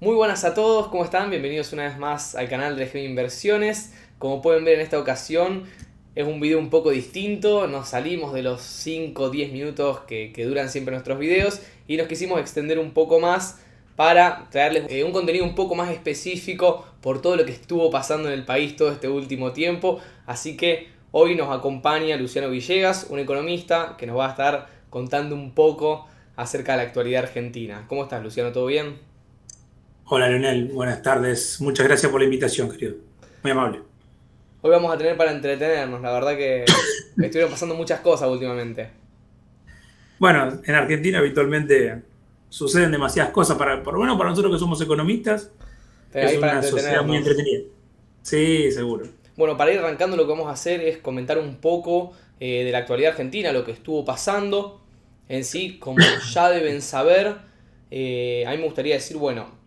Muy buenas a todos, ¿cómo están? Bienvenidos una vez más al canal de Gem Inversiones. Como pueden ver en esta ocasión es un video un poco distinto, nos salimos de los 5 o 10 minutos que duran siempre nuestros videos y nos quisimos extender un poco más para traerles un contenido un poco más específico por todo lo que estuvo pasando en el país todo este último tiempo. Así que hoy nos acompaña Luciano Villegas, un economista que nos va a estar contando un poco acerca de la actualidad argentina. ¿Cómo estás, Luciano? ¿Todo bien? Hola Leonel, buenas tardes. Muchas gracias por la invitación, querido. Muy amable. Hoy vamos a tener para entretenernos, la verdad que estuvieron pasando muchas cosas últimamente. Bueno, en Argentina habitualmente suceden demasiadas cosas, por lo menos para nosotros que somos economistas, Pero es ahí para una sociedad muy entretenernos. entretenida. Sí, seguro. Bueno, para ir arrancando lo que vamos a hacer es comentar un poco de la actualidad argentina, lo que estuvo pasando. En sí, como ya deben saber, a mí me gustaría decir, bueno,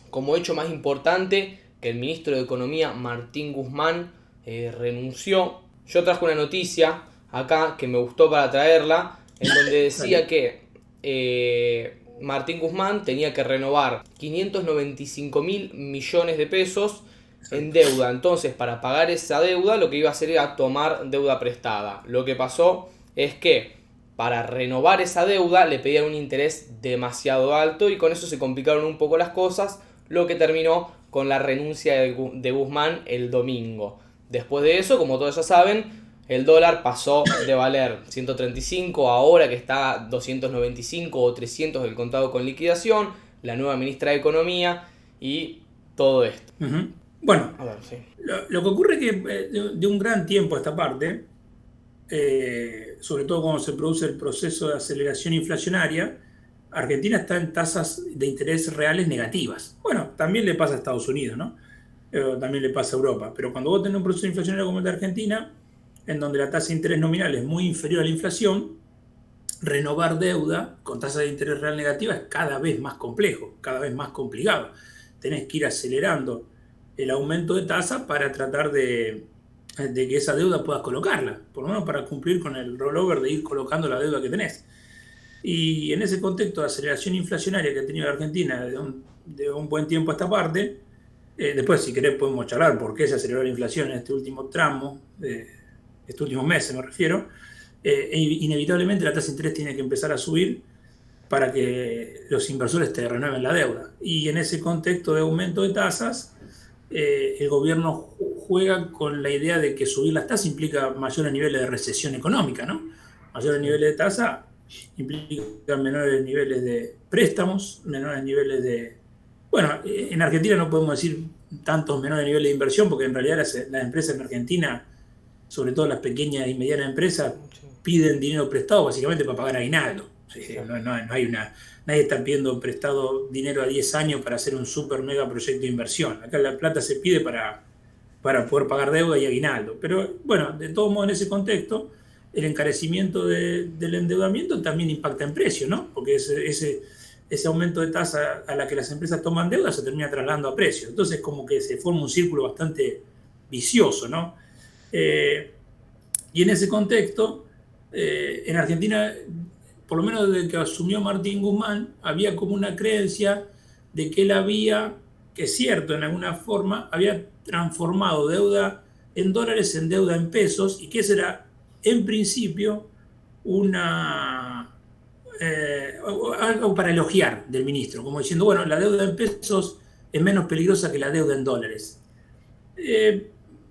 como hecho más importante, que el ministro de Economía, Martín Guzmán, renunció. Yo traje una noticia acá que me gustó para traerla, en donde decía Dale. que Martín Guzmán tenía que renovar 595 mil millones de pesos en Exacto. deuda. Entonces, para pagar esa deuda, lo que iba a hacer era tomar deuda prestada. Lo que pasó es que para renovar esa deuda le pedían un interés demasiado alto y con eso se complicaron un poco las cosas, lo que terminó con la renuncia de Guzmán el domingo. Después de eso, como todos ya saben, el dólar pasó de valer 135 ahora que está 295 o 300 el contado con liquidación, la nueva ministra de Economía y todo esto. Ujú. Bueno, A ver, sí. lo que ocurre es que de un gran tiempo a esta parte, sobre todo cuando se produce el proceso de aceleración inflacionaria, Argentina está en tasas de interés reales negativas. Bueno, también le pasa a Estados Unidos, ¿no? También le pasa a Europa. Pero cuando vos tenés un proceso inflacionario como el de Argentina, en donde la tasa de interés nominal es muy inferior a la inflación, renovar deuda con tasa de interés real negativa es cada vez más complejo, cada vez más complicado. Tenés que ir acelerando el aumento de tasa para tratar de que esa deuda puedas colocarla, por lo menos para cumplir con el rollover de ir colocando la deuda que tenés. Y en ese contexto de aceleración inflacionaria que ha tenido la Argentina de un buen tiempo a esta parte, después si querés podemos charlar por qué se aceleró la inflación en este último tramo, estos últimos meses me refiero, inevitablemente la tasa de interés tiene que empezar a subir para que los inversores te renueven la deuda. Y en ese contexto de aumento de tasas, el gobierno juega con la idea de que subir las tasas implica mayores niveles de recesión económica, ¿no? Mayores Sí. niveles de tasa implican menores niveles de préstamos, menores niveles de... Bueno, en Argentina no podemos decir tantos menores niveles de inversión, porque en realidad las empresas en Argentina, sobre todo las pequeñas y medianas empresas, Sí. piden dinero prestado básicamente para pagar aguinaldo. Sí, Sí. no hay una, nadie está pidiendo prestado dinero a 10 años para hacer un super mega proyecto de inversión. Acá la plata se pide para poder pagar deuda y aguinaldo. Pero bueno, de todos modos en ese contexto, el encarecimiento del endeudamiento también impacta en precio, ¿no? Porque ese aumento de tasa a la que las empresas toman deuda se termina trasladando a precio. Entonces como que se forma un círculo bastante vicioso, ¿no? Eh, y en ese contexto, en Argentina, por lo menos desde que asumió Martín Guzmán, había como una creencia de que él había, que es cierto en alguna forma, había transformado deuda en dólares en deuda en pesos y que esa era, en principio, una algo para elogiar del ministro, como diciendo, bueno, la deuda en pesos es menos peligrosa que la deuda en dólares. Eh,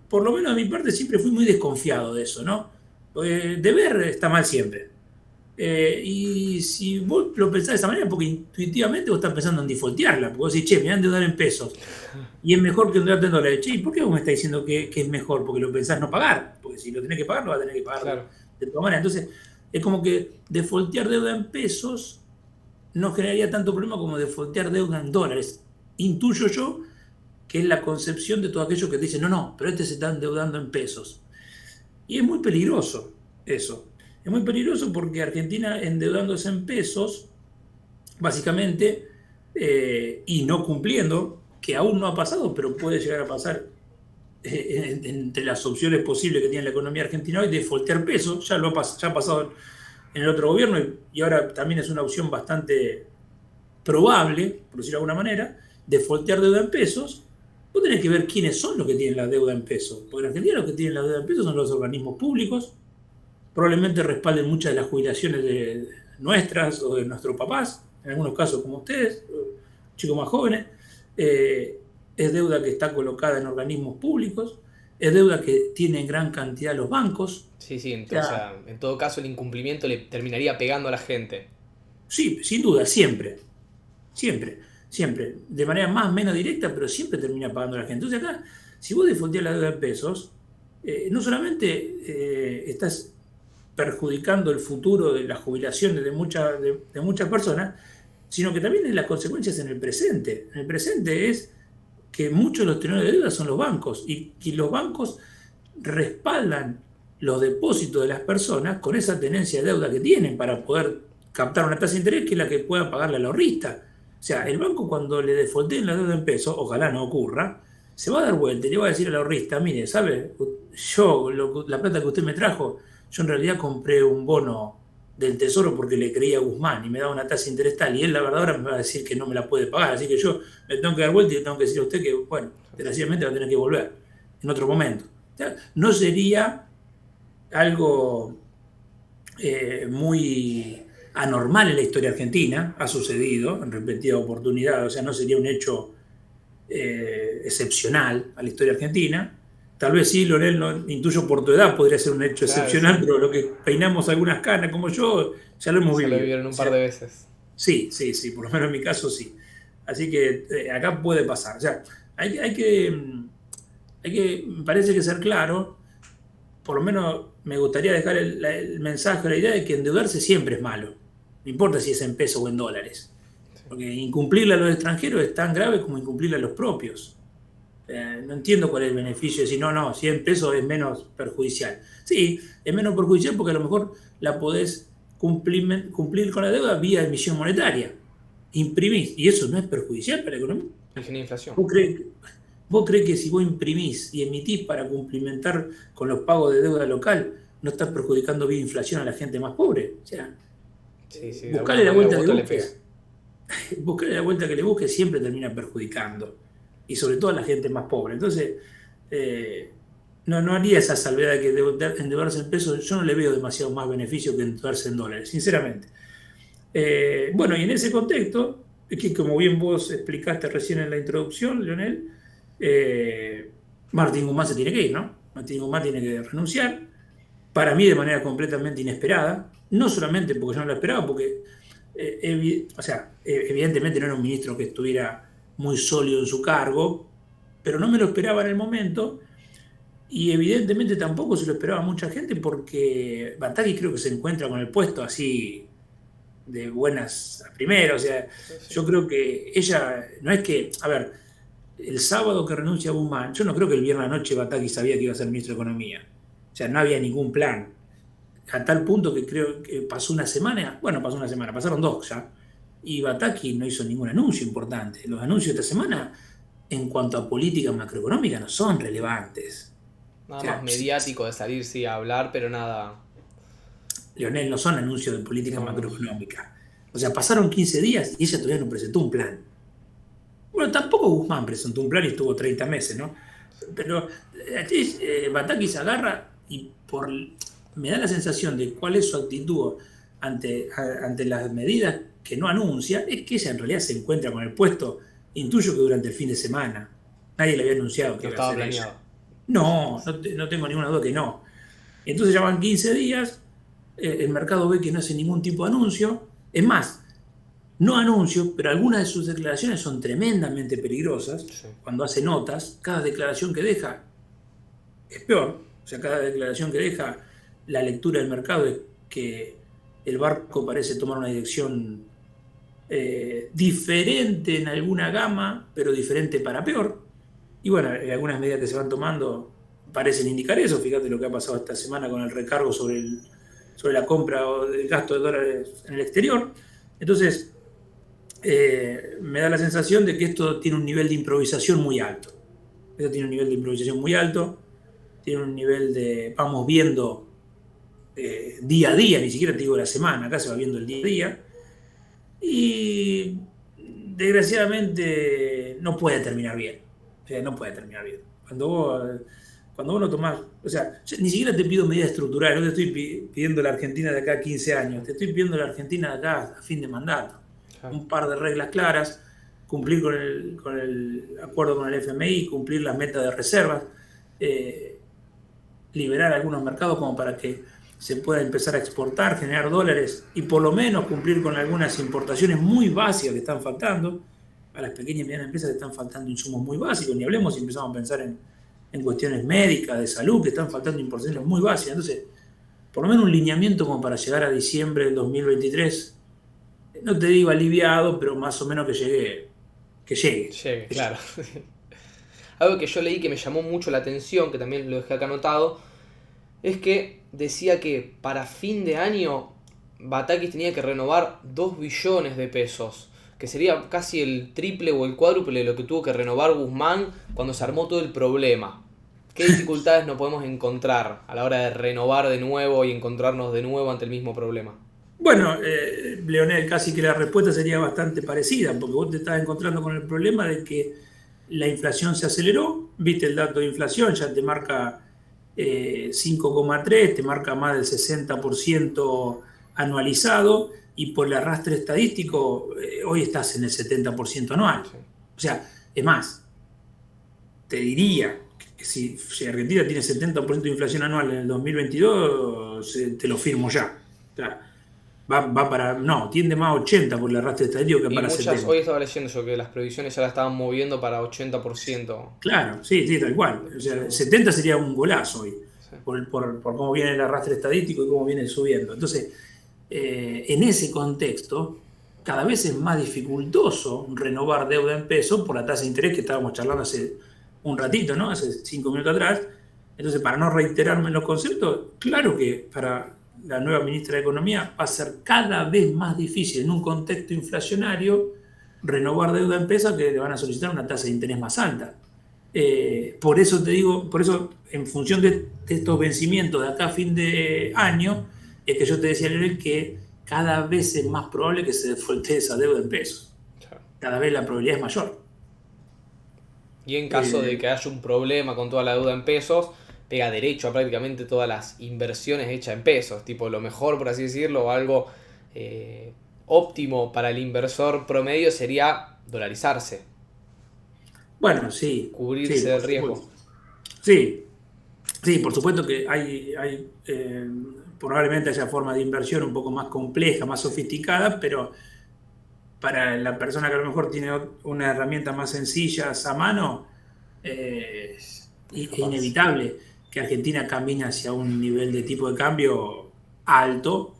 por lo menos de mi parte siempre fui muy desconfiado de eso, ¿no? Deber está mal siempre. Y si vos lo pensás de esa manera, porque intuitivamente vos estás pensando en defaultearla, porque vos decís, che, me dan de dar en pesos y es mejor que endeudarte en dólares. Che, ¿y por qué vos me estás diciendo que es mejor? Porque lo pensás no pagar, porque si lo tenés que pagar, lo vas a tener que pagar Claro. de todas maneras. Entonces, es como que defaultear deuda en pesos no generaría tanto problema como defaultear deuda en dólares. Intuyo yo que es la concepción de todo aquello que te dicen, no, no, pero este se está endeudando en pesos. Y es muy peligroso eso. Es muy peligroso porque Argentina endeudándose en pesos, básicamente, y no cumpliendo, que aún no ha pasado, pero puede llegar a pasar entre las opciones posibles que tiene la economía argentina hoy, de defaultear pesos, ya ha pasado en el otro gobierno y ahora también es una opción bastante probable, por decirlo de alguna manera, defaultear deuda en pesos, vos tenés que ver quiénes son los que tienen la deuda en pesos. Porque en Argentina los que tienen la deuda en pesos son los organismos públicos, probablemente respalden muchas de las jubilaciones de nuestras o de nuestros papás, en algunos casos como ustedes, chicos más jóvenes. Es deuda que está colocada en organismos públicos, es deuda que tiene en gran cantidad los bancos. Sí, sí, o sea, en todo caso el incumplimiento le terminaría pegando a la gente. Sí, sin duda, siempre. Siempre, siempre. De manera más o menos directa, pero siempre termina pagando a la gente. Entonces acá, si vos defaulteás la deuda en pesos, no solamente estás perjudicando el futuro de las jubilaciones de muchas personas, sino que también las consecuencias en el presente. En el presente es que muchos de los tenedores de deuda son los bancos y los bancos respaldan los depósitos de las personas con esa tenencia de deuda que tienen para poder captar una tasa de interés que es la que pueda pagarle al ahorrista. O sea, el banco cuando le defaulteen la deuda en pesos, ojalá no ocurra, se va a dar vuelta y le va a decir al ahorrista, mire, ¿sabe? La plata que usted me trajo, yo en realidad compré un bono del Tesoro porque le creía a Guzmán y me daba una tasa de interés tal, y él la verdad ahora me va a decir que no me la puede pagar, así que yo me tengo que dar vuelta y le tengo que decir a usted que, bueno, desgraciadamente va a tener que volver en otro momento. O sea, no sería algo muy anormal en la historia argentina, ha sucedido en repetidas oportunidades, o sea, no sería un hecho excepcional a la historia argentina. Tal vez sí, Leonel, no, intuyo por tu edad podría ser un hecho excepcional, sí. Pero lo que peinamos algunas canas como yo, ya lo hemos vivido. Ya lo vivieron un par de veces. Sí, por lo menos en mi caso sí. Así que acá puede pasar. O sea, hay que, me parece que ser claro, por lo menos me gustaría dejar el mensaje, la idea de que endeudarse siempre es malo. No importa si es en pesos o en dólares. Porque incumplirle a los extranjeros es tan grave como incumplirle a los propios. No entiendo cuál es el beneficio de decir, no, 100 pesos es menos perjudicial. Sí, es menos perjudicial porque a lo mejor la podés cumplir con la deuda vía emisión monetaria. Imprimís, y eso no es perjudicial para la economía. Y genera inflación. ¿Vos creés que si vos imprimís y emitís para cumplimentar con los pagos de deuda local, no estás perjudicando vía inflación a la gente más pobre? O sea, sí, buscarle la vuelta que busques. Buscarle la vuelta que le busques siempre termina perjudicando. Y sobre todo a la gente más pobre. Entonces, no haría esa salvedad de que endeudarse en pesos, yo no le veo demasiado más beneficio que endeudarse en dólares, sinceramente. Bueno, y en ese contexto, es que como bien vos explicaste recién en la introducción, Leonel, Martín Guzmán se tiene que ir, ¿no? Martín Guzmán tiene que renunciar, para mí de manera completamente inesperada, no solamente porque yo no lo esperaba, porque, evidentemente no era un ministro que estuviera muy sólido en su cargo, pero no me lo esperaba en el momento y evidentemente tampoco se lo esperaba mucha gente porque Bataglia creo que se encuentra con el puesto así de buenas a primeras. O sea, yo creo que ella, no es que, a ver, el sábado que renuncia a Guzmán, yo no creo que el viernes anoche Bataglia sabía que iba a ser ministro de Economía. O sea, no había ningún plan. A tal punto que creo que pasaron 2 pasaron 2 ya. Y Bataglia no hizo ningún anuncio importante. Los anuncios de esta semana, en cuanto a política macroeconómica, no son relevantes. Nada más mediático de salir, a hablar, pero nada. Leonel, no son anuncios de política macroeconómica. O sea, pasaron 15 días y ella todavía no presentó un plan. Bueno, tampoco Guzmán presentó un plan y estuvo 30 meses, ¿no? Pero Bataglia se agarra y me da la sensación de cuál es su actitud ante las medidas que no anuncia, es que ella en realidad se encuentra con el puesto, intuyo que durante el fin de semana. Nadie le había anunciado que iba a ser planeado. No tengo ninguna duda que no. Entonces ya van 15 días, el mercado ve que no hace ningún tipo de anuncio. Es más, no anuncio, pero algunas de sus declaraciones son tremendamente peligrosas. Sí. Cuando hace notas, cada declaración que deja es peor. O sea, cada declaración que deja, la lectura del mercado es que el barco parece tomar una dirección diferente en alguna gama, pero diferente para peor. Y bueno, algunas medidas que se van tomando parecen indicar eso. Fíjate lo que ha pasado esta semana con el recargo sobre la compra o el gasto de dólares en el exterior. Entonces, me da la sensación de que esto tiene un nivel de improvisación muy alto. Tiene un nivel de vamos viendo día a día, ni siquiera te digo la semana, acá se va viendo el día a día. Y desgraciadamente no puede terminar bien. O sea, no puede terminar bien. Cuando vos no tomás, o sea, ni siquiera te pido medidas estructurales, no te estoy pidiendo la Argentina de acá a 15 años, te estoy pidiendo la Argentina de acá a fin de mandato. Claro. Un par de reglas claras, cumplir con el acuerdo con el FMI, cumplir las metas de reservas, liberar algunos mercados como para que se pueda empezar a exportar, generar dólares y por lo menos cumplir con algunas importaciones muy básicas que están faltando. A las pequeñas y medianas empresas que están faltando insumos muy básicos, ni hablemos si empezamos a pensar en cuestiones médicas, de salud, que están faltando importaciones muy básicas. Entonces, por lo menos un lineamiento como para llegar a diciembre del 2023, no te digo aliviado, pero más o menos que llegue. Llegue, claro. Algo que yo leí que me llamó mucho la atención, que también lo dejé acá anotado, es que decía que para fin de año Batakis tenía que renovar 2 billones de pesos, que sería casi el triple o el cuádruple de lo que tuvo que renovar Guzmán cuando se armó todo el problema. ¿Qué dificultades nos podemos encontrar a la hora de renovar de nuevo y encontrarnos de nuevo ante el mismo problema? Bueno, Leonel, casi que la respuesta sería bastante parecida, porque vos te estás encontrando con el problema de que la inflación se aceleró, viste el dato de inflación, ya te marca 5,3, te marca más del 60% anualizado, y por el arrastre estadístico, hoy estás en el 70% anual. Sí. O sea, es más, te diría que si Argentina tiene 70% de inflación anual en el 2022, te lo firmo ya. O sea, va para, no, tiende más a 80 por el arrastre estadístico que Y para muchas, 70. hoy estaba leyendo yo que las previsiones ya la estaban moviendo para 80%. Claro, sí, tal cual. O sea, 70 sería un golazo hoy, Sí. por cómo viene el arrastre estadístico y cómo viene subiendo. Entonces, en ese contexto, cada vez es más dificultoso renovar deuda en pesos por la tasa de interés que estábamos charlando hace un ratito, ¿no? Hace 5 minutos atrás. Entonces, para no reiterarme en los conceptos, claro que para la nueva ministra de Economía va a ser cada vez más difícil en un contexto inflacionario renovar deuda en pesos que le van a solicitar una tasa de interés más alta. Por eso te digo, por eso en función de estos vencimientos de acá a fin de año, es que yo te decía, Leonel, que cada vez es más probable que se defalte esa deuda en pesos. Claro. Cada vez la probabilidad es mayor. Y en caso de que haya un problema con toda la deuda en pesos, pega derecho a prácticamente todas las inversiones hechas en pesos. Tipo, lo mejor, por así decirlo, o algo óptimo para el inversor promedio sería dolarizarse, Bueno, sí. cubrirse Sí, del riesgo. Sí, sí, por supuesto que hay probablemente haya formas de inversión un poco más compleja, más sofisticada, pero para la persona que a lo mejor tiene una herramienta más sencillas a mano, es inevitable que Argentina camine hacia un nivel de tipo de cambio alto,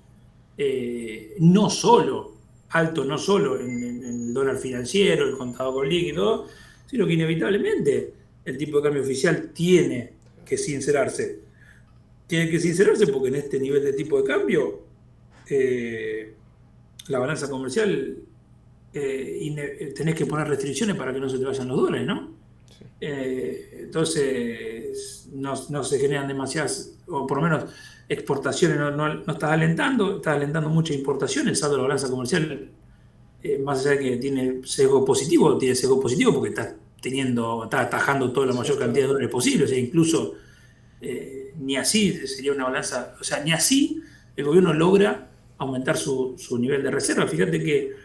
no solo alto, no solo en el dólar financiero, el contado con líquido, sino que inevitablemente el tipo de cambio oficial tiene que sincerarse. Tiene que sincerarse porque en este nivel de tipo de cambio la balanza comercial tenés que poner restricciones para que no se te vayan los dólares, ¿no? Sí. Entonces no se generan demasiadas, o por lo menos exportaciones no estás alentando mucha importación, el saldo de la balanza comercial, más allá de que tiene sesgo positivo porque estás atajando toda la mayor cantidad de dólares posible, o sea, incluso ni así sería una balanza, o sea, ni así el gobierno logra aumentar su nivel de reserva. Fíjate que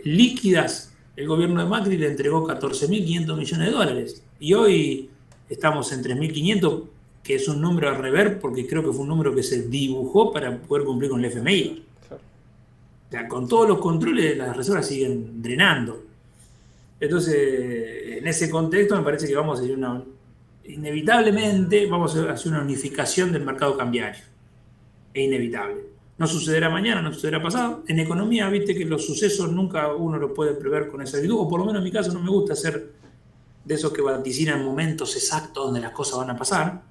líquidas el gobierno de Macri le entregó 14.500 millones de dólares y hoy estamos en 3.500, que es un número a rever porque creo que fue un número que se dibujó para poder cumplir con el FMI. Claro. O sea, con todos los controles las reservas siguen drenando. Entonces, en ese contexto me parece que vamos a ir inevitablemente vamos a hacer una unificación del mercado cambiario. Es inevitable. No sucederá mañana, no sucederá pasado. En economía, viste que los sucesos nunca uno los puede prever con exactitud, o por lo menos en mi caso no me gusta ser de esos que vaticinan momentos exactos donde las cosas van a pasar,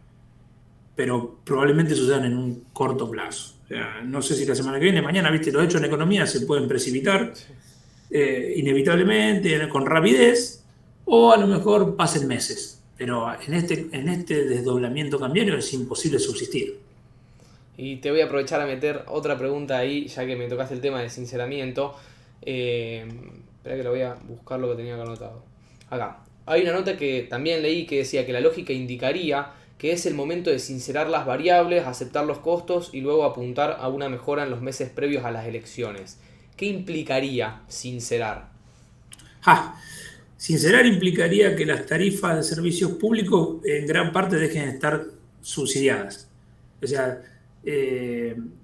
pero probablemente sucedan en un corto plazo. O sea, no sé si la semana que viene, mañana, viste, los hechos en economía se pueden precipitar inevitablemente, con rapidez, o a lo mejor pasen meses. Pero en este desdoblamiento cambiario es imposible subsistir. Y te voy a aprovechar a meter otra pregunta ahí, ya que me tocaste el tema del sinceramiento. Espera que lo voy a buscar lo que tenía acá anotado. Acá. Hay una nota que también leí que decía que la lógica indicaría que es el momento de sincerar las variables, aceptar los costos y luego apuntar a una mejora en los meses previos a las elecciones. ¿Qué implicaría sincerar? Sincerar implicaría que las tarifas de servicios públicos en gran parte dejen de estar subsidiadas. O sea,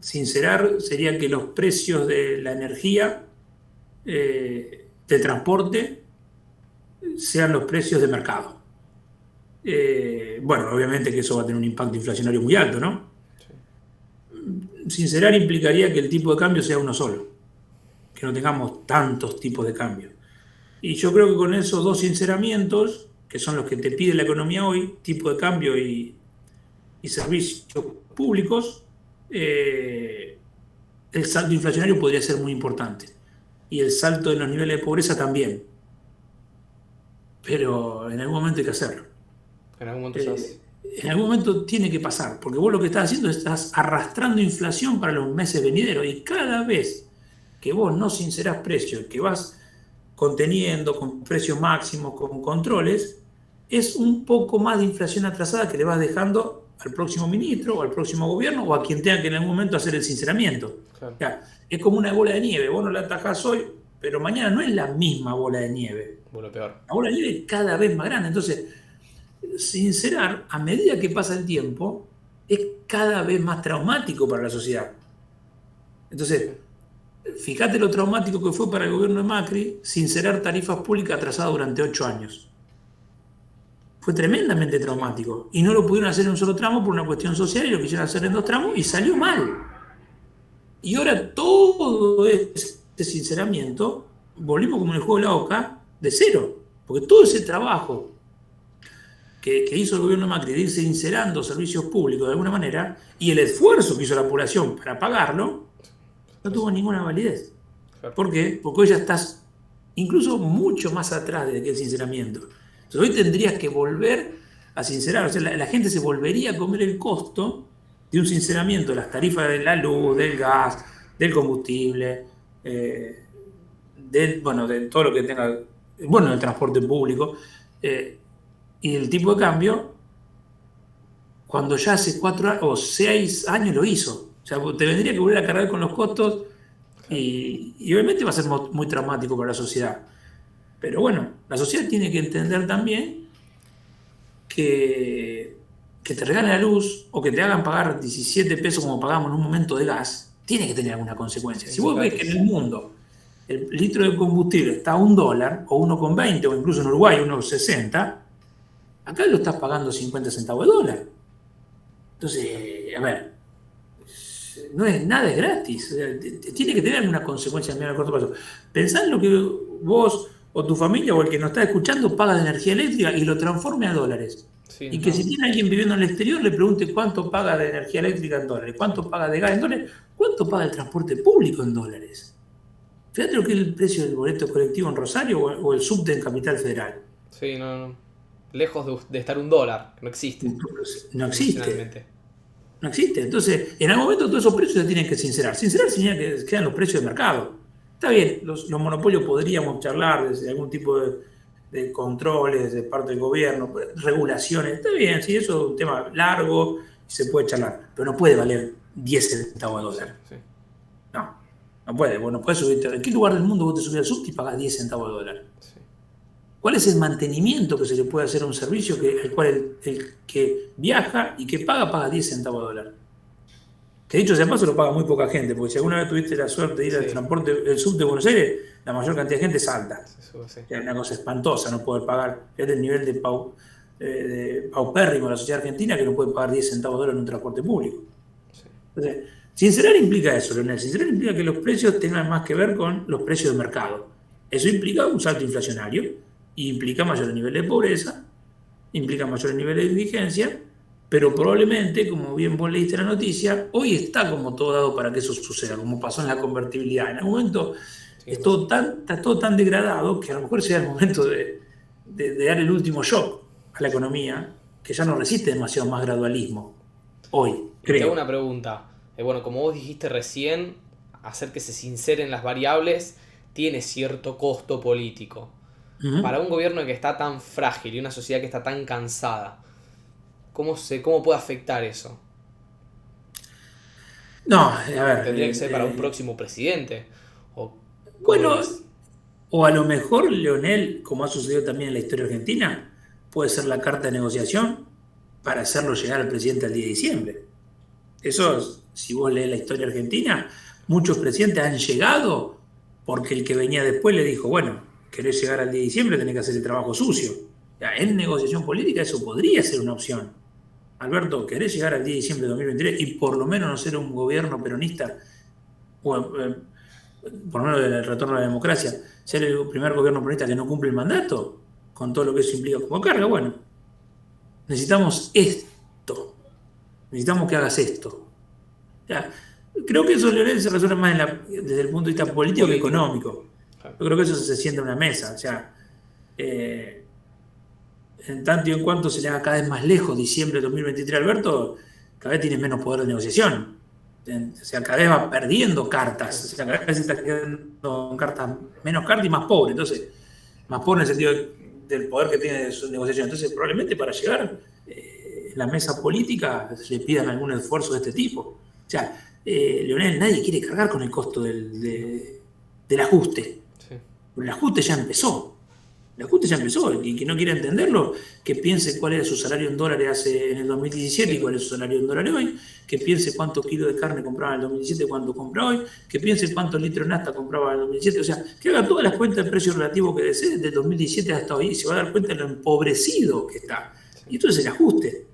sincerar sería que los precios de la energía, del transporte, sean los precios de mercado. Bueno, obviamente que eso va a tener un impacto inflacionario muy alto, ¿no? Sincerar implicaría que el tipo de cambio sea uno solo, que no tengamos tantos tipos de cambio. Y yo creo que con esos dos sinceramientos, que son los que te pide la economía hoy, tipo de cambio y servicios públicos, el salto inflacionario podría ser muy importante. Y el salto en los niveles de pobreza también. Pero en algún momento hay que hacerlo. En algún momento En algún momento tiene que pasar, porque vos lo que estás haciendo es estás arrastrando inflación para los meses venideros. Y cada vez que vos no sincerás precios, que vas conteniendo con precios máximos, con controles, es un poco más de inflación atrasada que le vas dejando al próximo ministro o al próximo gobierno o a quien tenga que en algún momento hacer el sinceramiento. Claro. O sea, es como una bola de nieve, vos no la atajás hoy, pero mañana no es la misma bola de nieve. Bueno, peor. La bola de nieve es cada vez más grande. Entonces, sincerar, a medida que pasa el tiempo, es cada vez más traumático para la sociedad. Entonces, fíjate lo traumático que fue para el gobierno de Macri sincerar tarifas públicas atrasadas durante 8 años. Fue tremendamente traumático. Y no lo pudieron hacer en un solo tramo por una cuestión social y lo quisieron hacer en 2 tramos y salió mal. Y ahora todo este sinceramiento, volvimos como en el juego de la oca, de cero. Porque todo ese trabajo que hizo el gobierno de Macri de ir sincerando servicios públicos de alguna manera y el esfuerzo que hizo la población para pagarlo, no tuvo ninguna validez. ¿Por qué? Porque hoy ya estás incluso mucho más atrás de aquel sinceramiento. Entonces hoy tendrías que volver a sincerar. O sea, la gente se volvería a comer el costo de un sinceramiento de las tarifas de la luz, del gas, del combustible, de todo lo que tenga, del transporte público, y el tipo de cambio, cuando ya hace 4 o 6 años lo hizo. O sea, te vendría que volver a cargar con los costos y obviamente va a ser muy traumático para la sociedad. Pero bueno, la sociedad tiene que entender también que te regalen la luz o que te hagan pagar 17 pesos como pagamos en un momento de gas, tiene que tener alguna consecuencia. Si vos ves que en el mundo el litro de combustible está a $1 o 1,20 o incluso en Uruguay 1,60, acá lo estás pagando 50 centavos de dólar. Entonces, a ver, nada es gratis. O sea, tiene que tener una consecuencia a medio y corto plazo. Pensá en lo que vos o tu familia o el que nos está escuchando paga de energía eléctrica y lo transforme a dólares. Sí, y que si tiene alguien viviendo en el exterior le pregunte cuánto paga de energía eléctrica en dólares, cuánto paga de gas en dólares, cuánto paga el transporte público en dólares. Fíjate lo que es el precio del boleto colectivo en Rosario o el subte en Capital Federal. Sí, no. Lejos de estar $1, no existe. No existe. No existe. Entonces, en algún momento todos esos precios se tienen que sincerar. Sincerar significa que quedan los precios de mercado. Está bien, los monopolios podríamos charlar de algún tipo de controles de parte del gobierno, regulaciones. Está bien, sí, eso es un tema largo y se puede charlar. Pero no puede valer 10 centavos de dólar. Sí. No puede. Vos no puedes subirte. ¿En qué lugar del mundo vos te subís al subte y pagás 10 centavos de dólar? Sí. ¿Cuál es el mantenimiento que se le puede hacer a un servicio el cual el que viaja y que paga 10 centavos de dólar? Que dicho sea paso lo paga muy poca gente, porque si alguna vez tuviste la suerte de ir al transporte, el subte de Buenos Aires, la mayor cantidad de gente salta. Sí. Es una cosa espantosa no poder pagar. Fíjate el nivel de paupérrimo de la sociedad argentina que no puede pagar 10 centavos de dólar en un transporte público. Sí. Entonces, sincerar implica eso, Leonel. Sincerar implica que los precios tengan más que ver con los precios de mercado. Eso implica un salto inflacionario, implica mayores niveles de pobreza, implica mayores niveles de indigencia, pero probablemente, como bien vos leíste la noticia, hoy está como todo dado para que eso suceda, como pasó en la convertibilidad. En algún momento está todo tan degradado que a lo mejor sea el momento de dar el último shock a la economía, que ya no resiste demasiado más gradualismo hoy, creo. Te hago una pregunta. Como vos dijiste recién, hacer que se sinceren las variables tiene cierto costo político. Ujú. Para un gobierno que está tan frágil y una sociedad que está tan cansada, ¿cómo puede afectar eso? No, a ver, ¿Tendría que ser para un próximo presidente? ¿O cómo lo bueno, ves? o a lo mejor Leonel, como ha sucedido también en la historia argentina, puede ser la carta de negociación para hacerlo llegar al presidente al 10 de diciembre. Eso, si vos lees la historia argentina, muchos presidentes han llegado porque el que venía después le dijo, bueno, querés llegar al 10 de diciembre, tenés que hacer el trabajo sucio. Ya, en negociación política eso podría ser una opción. Alberto, ¿querés llegar al 10 de diciembre de 2023 y por lo menos no ser un gobierno peronista, o, por lo menos del retorno a la democracia, ser el primer gobierno peronista que no cumple el mandato, con todo lo que eso implica como carga? Bueno, necesitamos esto, necesitamos que hagas esto. Ya, creo que eso, Leonel, se resuelve más desde el punto de vista político que Político. económico. Claro. Yo creo que eso se sienta en una mesa. O sea, eh, en tanto y en cuanto se le haga cada vez más lejos diciembre de 2023, Alberto, cada vez tiene menos poder de negociación. O sea, cada vez va perdiendo cartas. O sea, cada vez se está quedando con cartas, menos cartas y más pobre. Entonces, más pobre en el sentido del poder que tiene de su negociación. Entonces, probablemente para llegar en la mesa política le pidan algún esfuerzo de este tipo. O sea, Leonel, nadie quiere cargar con el costo del ajuste. Sí. Pero el ajuste ya empezó. El ajuste ya empezó. Y quien no quiere entenderlo, que piense cuál era su salario en dólares en el 2017 y cuál es su salario en dólares hoy. Que piense cuántos kilos de carne compraba en el 2017 y cuánto compra hoy. Que piense cuántos litros de nafta compraba en el 2017. O sea, que haga todas las cuentas de precio relativo que desee desde 2017 hasta hoy y se va a dar cuenta de lo empobrecido que está. Y esto es el ajuste.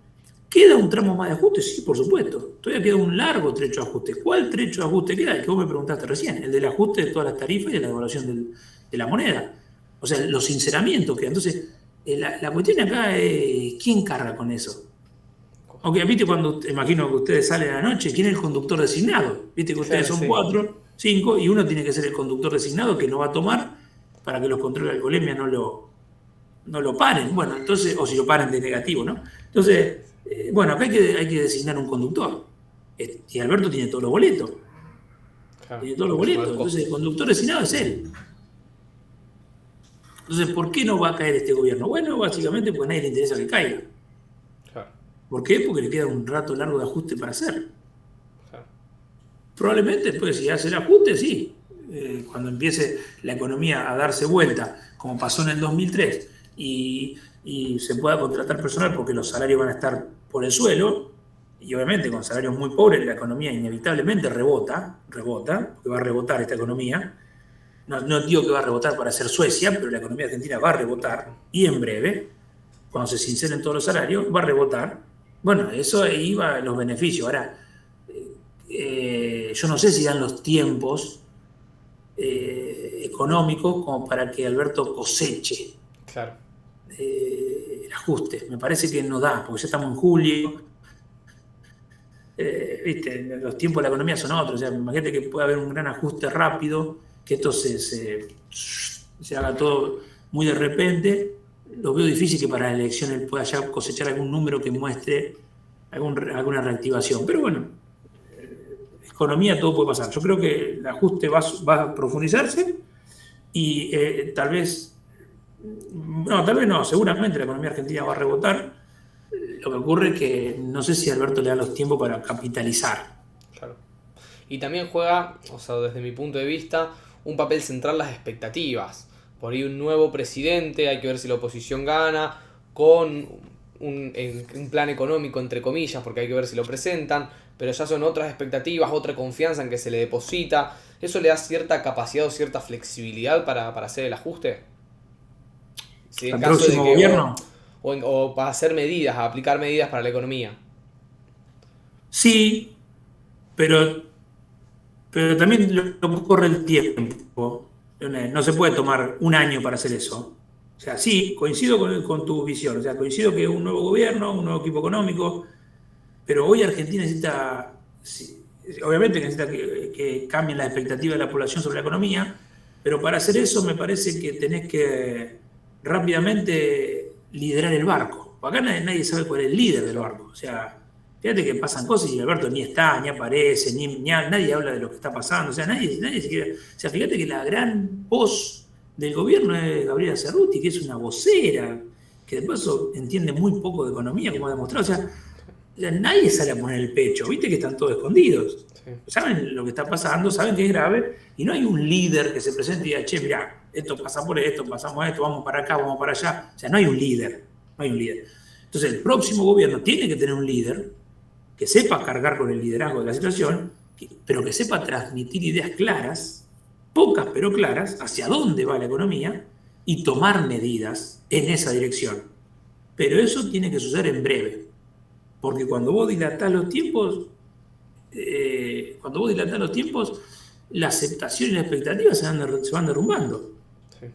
¿Queda un tramo más de ajuste? Sí, por supuesto. Todavía queda un largo trecho de ajuste. ¿Cuál trecho de ajuste queda? El que vos me preguntaste recién, el del ajuste de todas las tarifas y de la devaluación de la moneda. O sea, los sinceramientos que entonces la cuestión acá es quién carga con eso. Aunque viste cuando imagino que ustedes salen a la noche, ¿quién es el conductor designado? Viste que ustedes Claro, son sí. 4, 5 y uno tiene que ser el conductor designado que lo va a tomar para que los controles de alcoholemia no lo paren. Bueno, entonces, o si lo paren de negativo, ¿no? Entonces, bueno, acá hay que designar un conductor. Y Alberto tiene todos los boletos. Claro. Tiene todos los Porque suma el boletos. Entonces, el costo. conductor designado es él. Entonces, ¿por qué no va a caer este gobierno? Bueno, básicamente porque a nadie le interesa que caiga. Claro. ¿Por qué? Porque le queda un rato largo de ajuste para hacer. Claro. Probablemente después, si hace el ajuste, sí. Cuando empiece la economía a darse vuelta, como pasó en el 2003, y se pueda contratar personal porque los salarios van a estar por el suelo, y obviamente con salarios muy pobres la economía inevitablemente rebota, porque va a rebotar esta economía. No digo que va a rebotar para ser Suecia, pero la economía argentina va a rebotar, y en breve, cuando se sinceren todos los salarios, va a rebotar. Bueno, eso ahí va los beneficios. Ahora, yo no sé si dan los tiempos económicos como para que Alberto coseche Claro. el ajuste. Me parece que no da, porque ya estamos en julio. Viste, los tiempos de la economía son otros. O sea, imagínate que puede haber un gran ajuste rápido, que esto se haga todo muy de repente. Lo veo difícil que para la elección él pueda ya cosechar algún número que muestre alguna reactivación. Pero bueno, economía todo puede pasar. Yo creo que el ajuste va a profundizarse y tal vez no, seguramente la economía argentina va a rebotar. Lo que ocurre es que no sé si Alberto le da los tiempos para capitalizar. Claro. Y también juega, o sea, desde mi punto de vista, un papel central las expectativas. Por ahí un nuevo presidente, hay que ver si la oposición gana, con un plan económico, entre comillas, porque hay que ver si lo presentan, pero ya son otras expectativas, otra confianza en que se le deposita. ¿Eso le da cierta capacidad o cierta flexibilidad para hacer el ajuste? Si en Al caso de próximo que, gobierno, o para hacer medidas, aplicar medidas para la economía. sí, pero también lo corre el tiempo. No se puede tomar un año para hacer eso. O sea, sí, coincido con tu visión. O sea, coincido que un nuevo gobierno, un nuevo equipo económico, pero hoy Argentina necesita, sí, obviamente necesita que cambien las expectativas de la población sobre la economía, pero para hacer eso me parece que tenés que rápidamente liderar el barco. Acá nadie sabe cuál es el líder del barco. O sea, Fíjate que pasan cosas y Alberto ni está, ni aparece, nadie habla de lo que está pasando. O sea, nadie se quiere. O sea, fíjate que la gran voz del gobierno es Gabriela Cerruti, que es una vocera, que de paso entiende muy poco de economía, como ha demostrado. O sea, nadie sale a poner el pecho, viste que están todos escondidos. Sí. Saben lo que está pasando, saben que es grave, y no hay un líder que se presente y diga, che, mirá, esto pasa por esto, pasamos esto, vamos para acá, vamos para allá. O sea, no hay un líder, no hay un líder. Entonces, el próximo gobierno tiene que tener un líder que sepa cargar con el liderazgo de la situación, pero que sepa transmitir ideas claras, pocas pero claras, hacia dónde va la economía y tomar medidas en esa dirección. Pero eso tiene que suceder en breve, porque cuando vos dilatás los tiempos, la aceptación y la expectativa se van derrumbando. Sí.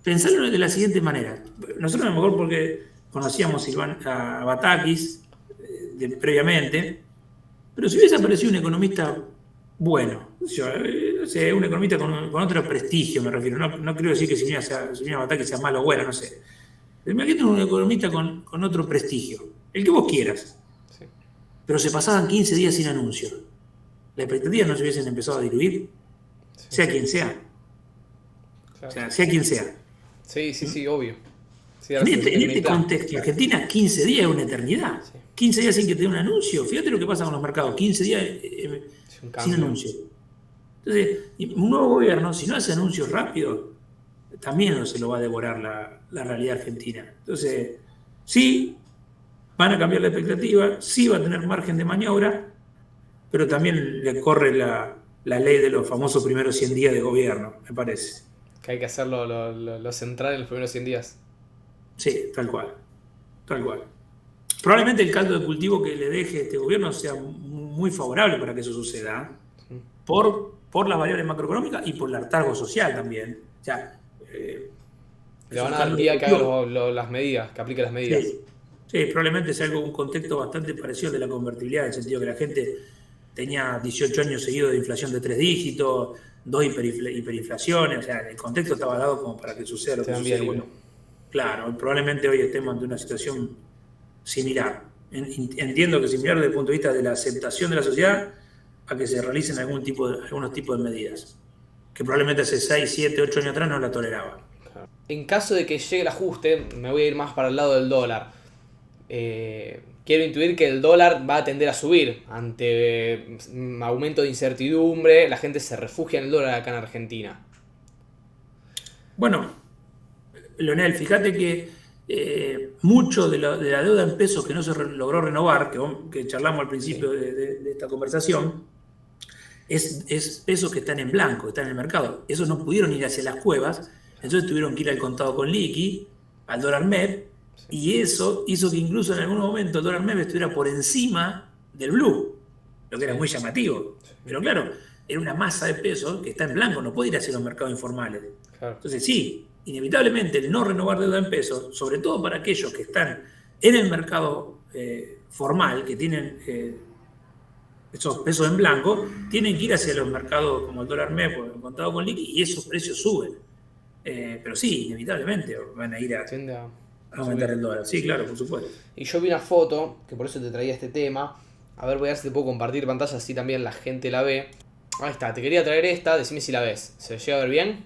Pensarlo de la siguiente manera. Nosotros a lo mejor porque conocíamos a Batakis previamente, pero si hubiese aparecido un economista bueno, un economista con otro prestigio, me refiero, no quiero decir que si Silvina Batakis sea malo o buena, no sé. Imagínate un economista con otro prestigio, el que vos quieras, Sí. pero se pasaban 15 días sin anuncio. Las expectativas no se hubiesen empezado a diluir, Sí. sea quien sea. Claro. O sea, sea quien sea. Sí, obvio. Sí, En este contexto, Argentina, 15 días es una eternidad. Sí. 15 días sin que te dé un anuncio. Fíjate lo que pasa con los mercados. 15 días sin anuncio. Entonces, un nuevo gobierno, si no hace anuncios rápidos, también se lo va a devorar la realidad argentina. Entonces, sí, van a cambiar la expectativa, sí va a tener margen de maniobra, pero también le corre la ley de los famosos primeros 100 días de gobierno, me parece. Que hay que hacerlo lo central en los primeros 100 días. Sí, tal cual. Probablemente el caldo de cultivo que le deje este gobierno sea muy favorable para que eso suceda, Sí. por las variables macroeconómicas y por el hartazgo social también. O sea, le van a dar día que haga las medidas, que aplique las medidas. Sí, probablemente sea un contexto bastante parecido al de la convertibilidad, en el sentido que la gente tenía 18 años seguidos de inflación de 3 dígitos, 2 hiperinflaciones, o sea, el contexto estaba dado como para que suceda lo que sucede. Bueno, claro, probablemente hoy estemos ante una situación similar. Entiendo que similar desde el punto de vista de la aceptación de la sociedad a que se realicen algunos tipos de medidas, que probablemente hace 6, 7, 8 años atrás no la toleraba. En caso de que llegue el ajuste, me voy a ir más para el lado del dólar. Quiero intuir que el dólar va a tender a subir ante aumento de incertidumbre. La gente se refugia en el dólar acá en Argentina. Bueno, Leonel, fíjate que mucho de la deuda en pesos que no se logró renovar, que charlamos al principio de esta conversación, es pesos que están en blanco, que están en el mercado. Esos no pudieron ir hacia las cuevas, entonces tuvieron que ir al contado con liqui, al dólar MEP, y eso hizo que incluso en algún momento el dólar MEP estuviera por encima del blue, lo que era muy llamativo. Pero claro, era una masa de pesos que está en blanco, no puede ir hacia los mercados informales. Claro. Entonces sí, inevitablemente el no renovar deuda en pesos, sobre todo para aquellos que están en el mercado formal, que tienen esos pesos en blanco, tienen que ir hacia los mercados como el dólar MEP o el contado con liqui, y esos precios suben. Pero sí, inevitablemente van a ir a aumentar el dólar. Sí, claro, por supuesto. Y yo vi una foto, que por eso te traía este tema. A ver, voy a ver si te puedo compartir pantalla, así también la gente la ve. Ahí está, te quería traer esta, decime si la ves. ¿Se llega a ver bien?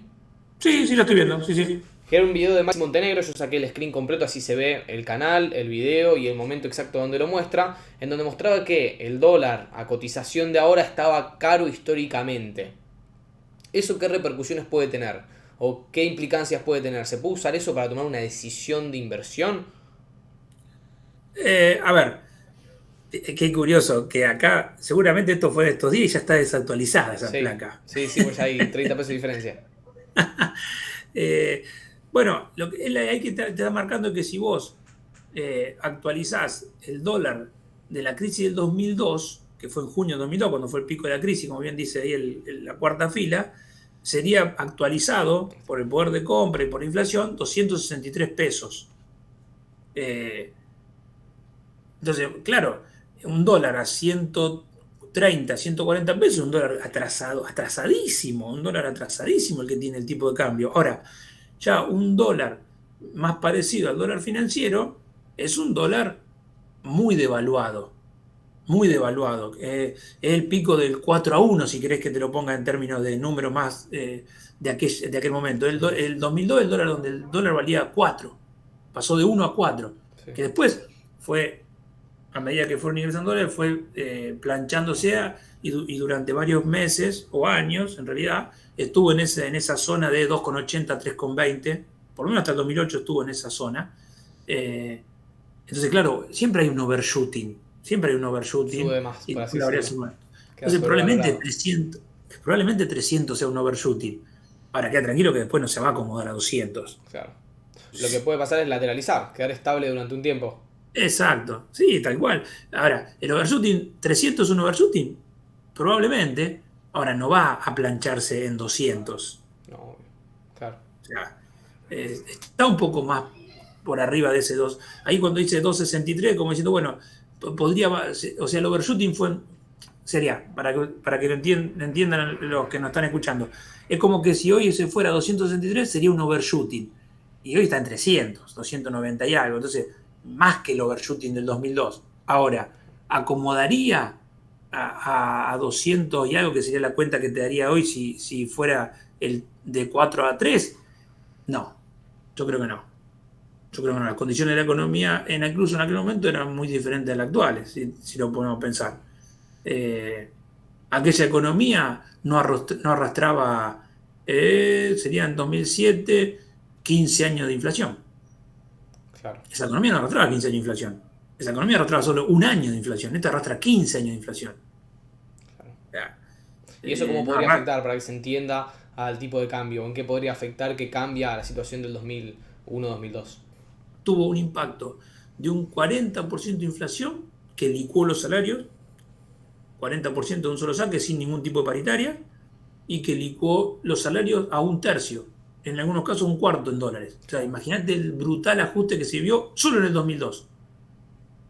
Sí, la estoy viendo, sí. Era un video de Maxi Montenegro, yo saqué el screen completo, así se ve el canal, el video y el momento exacto donde lo muestra, en donde mostraba que el dólar a cotización de ahora estaba caro históricamente. ¿Eso qué repercusiones puede tener? ¿O qué implicancias puede tener? ¿Se puede usar eso para tomar una decisión de inversión? A ver, qué curioso que acá, seguramente esto fue de estos días y ya está desactualizada esa placa. Sí, pues hay 30 pesos de diferencia. Bueno, lo que hay que estar marcando es que si vos actualizás el dólar de la crisis del 2002, que fue en junio de 2002, cuando fue el pico de la crisis, como bien dice ahí la cuarta fila, sería actualizado por el poder de compra y por la inflación 263 pesos. Entonces, claro, un dólar a 130, 140 pesos, un dólar atrasadísimo el que tiene el tipo de cambio. Ahora, ya un dólar más parecido al dólar financiero es un dólar muy devaluado, muy devaluado. Es el pico del 4-1, si querés que te lo ponga en términos de números más de aquel momento. El 2002, el dólar, donde el dólar valía 4, pasó de 1 a 4, Sí. que después fue, a medida que fueron ingresando dólares, fue planchándose y durante varios meses o años, en realidad, estuvo en esa zona de 2,80, 3,20, por lo menos hasta el 2008 estuvo en esa zona. Eh, entonces, claro, siempre hay un overshooting, Sube más, y por así después la variación decirlo. sube. Queda Entonces, sobrevalorado. probablemente 300 sea un overshooting. Ahora, queda tranquilo que después no se va a acomodar a 200. Claro. Lo que puede pasar es lateralizar, quedar estable durante un tiempo. Exacto, sí, tal cual. Ahora, el overshooting, 300 es un overshooting, probablemente. Ahora, no va a plancharse en 200. No, claro. O sea, está un poco más por arriba de ese 2. Ahí cuando dice 2,63, como diciendo, bueno, podría, o sea, el overshooting sería, para que lo entiendan los que nos están escuchando, es como que si hoy se fuera a 263 sería un overshooting. Y hoy está en 300, 290 y algo. Entonces, más que el overshooting del 2002. Ahora, ¿acomodaría a 200 y algo, que sería la cuenta que te daría hoy si fuera el de 4 a 3? No, yo creo que no. Yo creo que no. Las condiciones de la economía, incluso en aquel momento, eran muy diferentes de las actuales, si lo podemos pensar. Eh, Aquella economía no arrastraba, sería en 2007, 15 años de inflación. Claro, Esa economía no arrastraba 15 años de inflación. Esa economía arrastraba solo un año de inflación. Esta arrastra 15 años de inflación. claro. O sea, ¿Y eso cómo nada podría más. afectar para que se entienda al tipo de cambio? ¿En qué podría afectar que cambia la situación del 2001-2002? Tuvo un impacto de un 40% de inflación que licuó los salarios, 40% de un solo saque sin ningún tipo de paritaria, y que licuó los salarios a un tercio, en algunos casos un cuarto en dólares. O sea, imagínate el brutal ajuste que se vio solo en el 2002.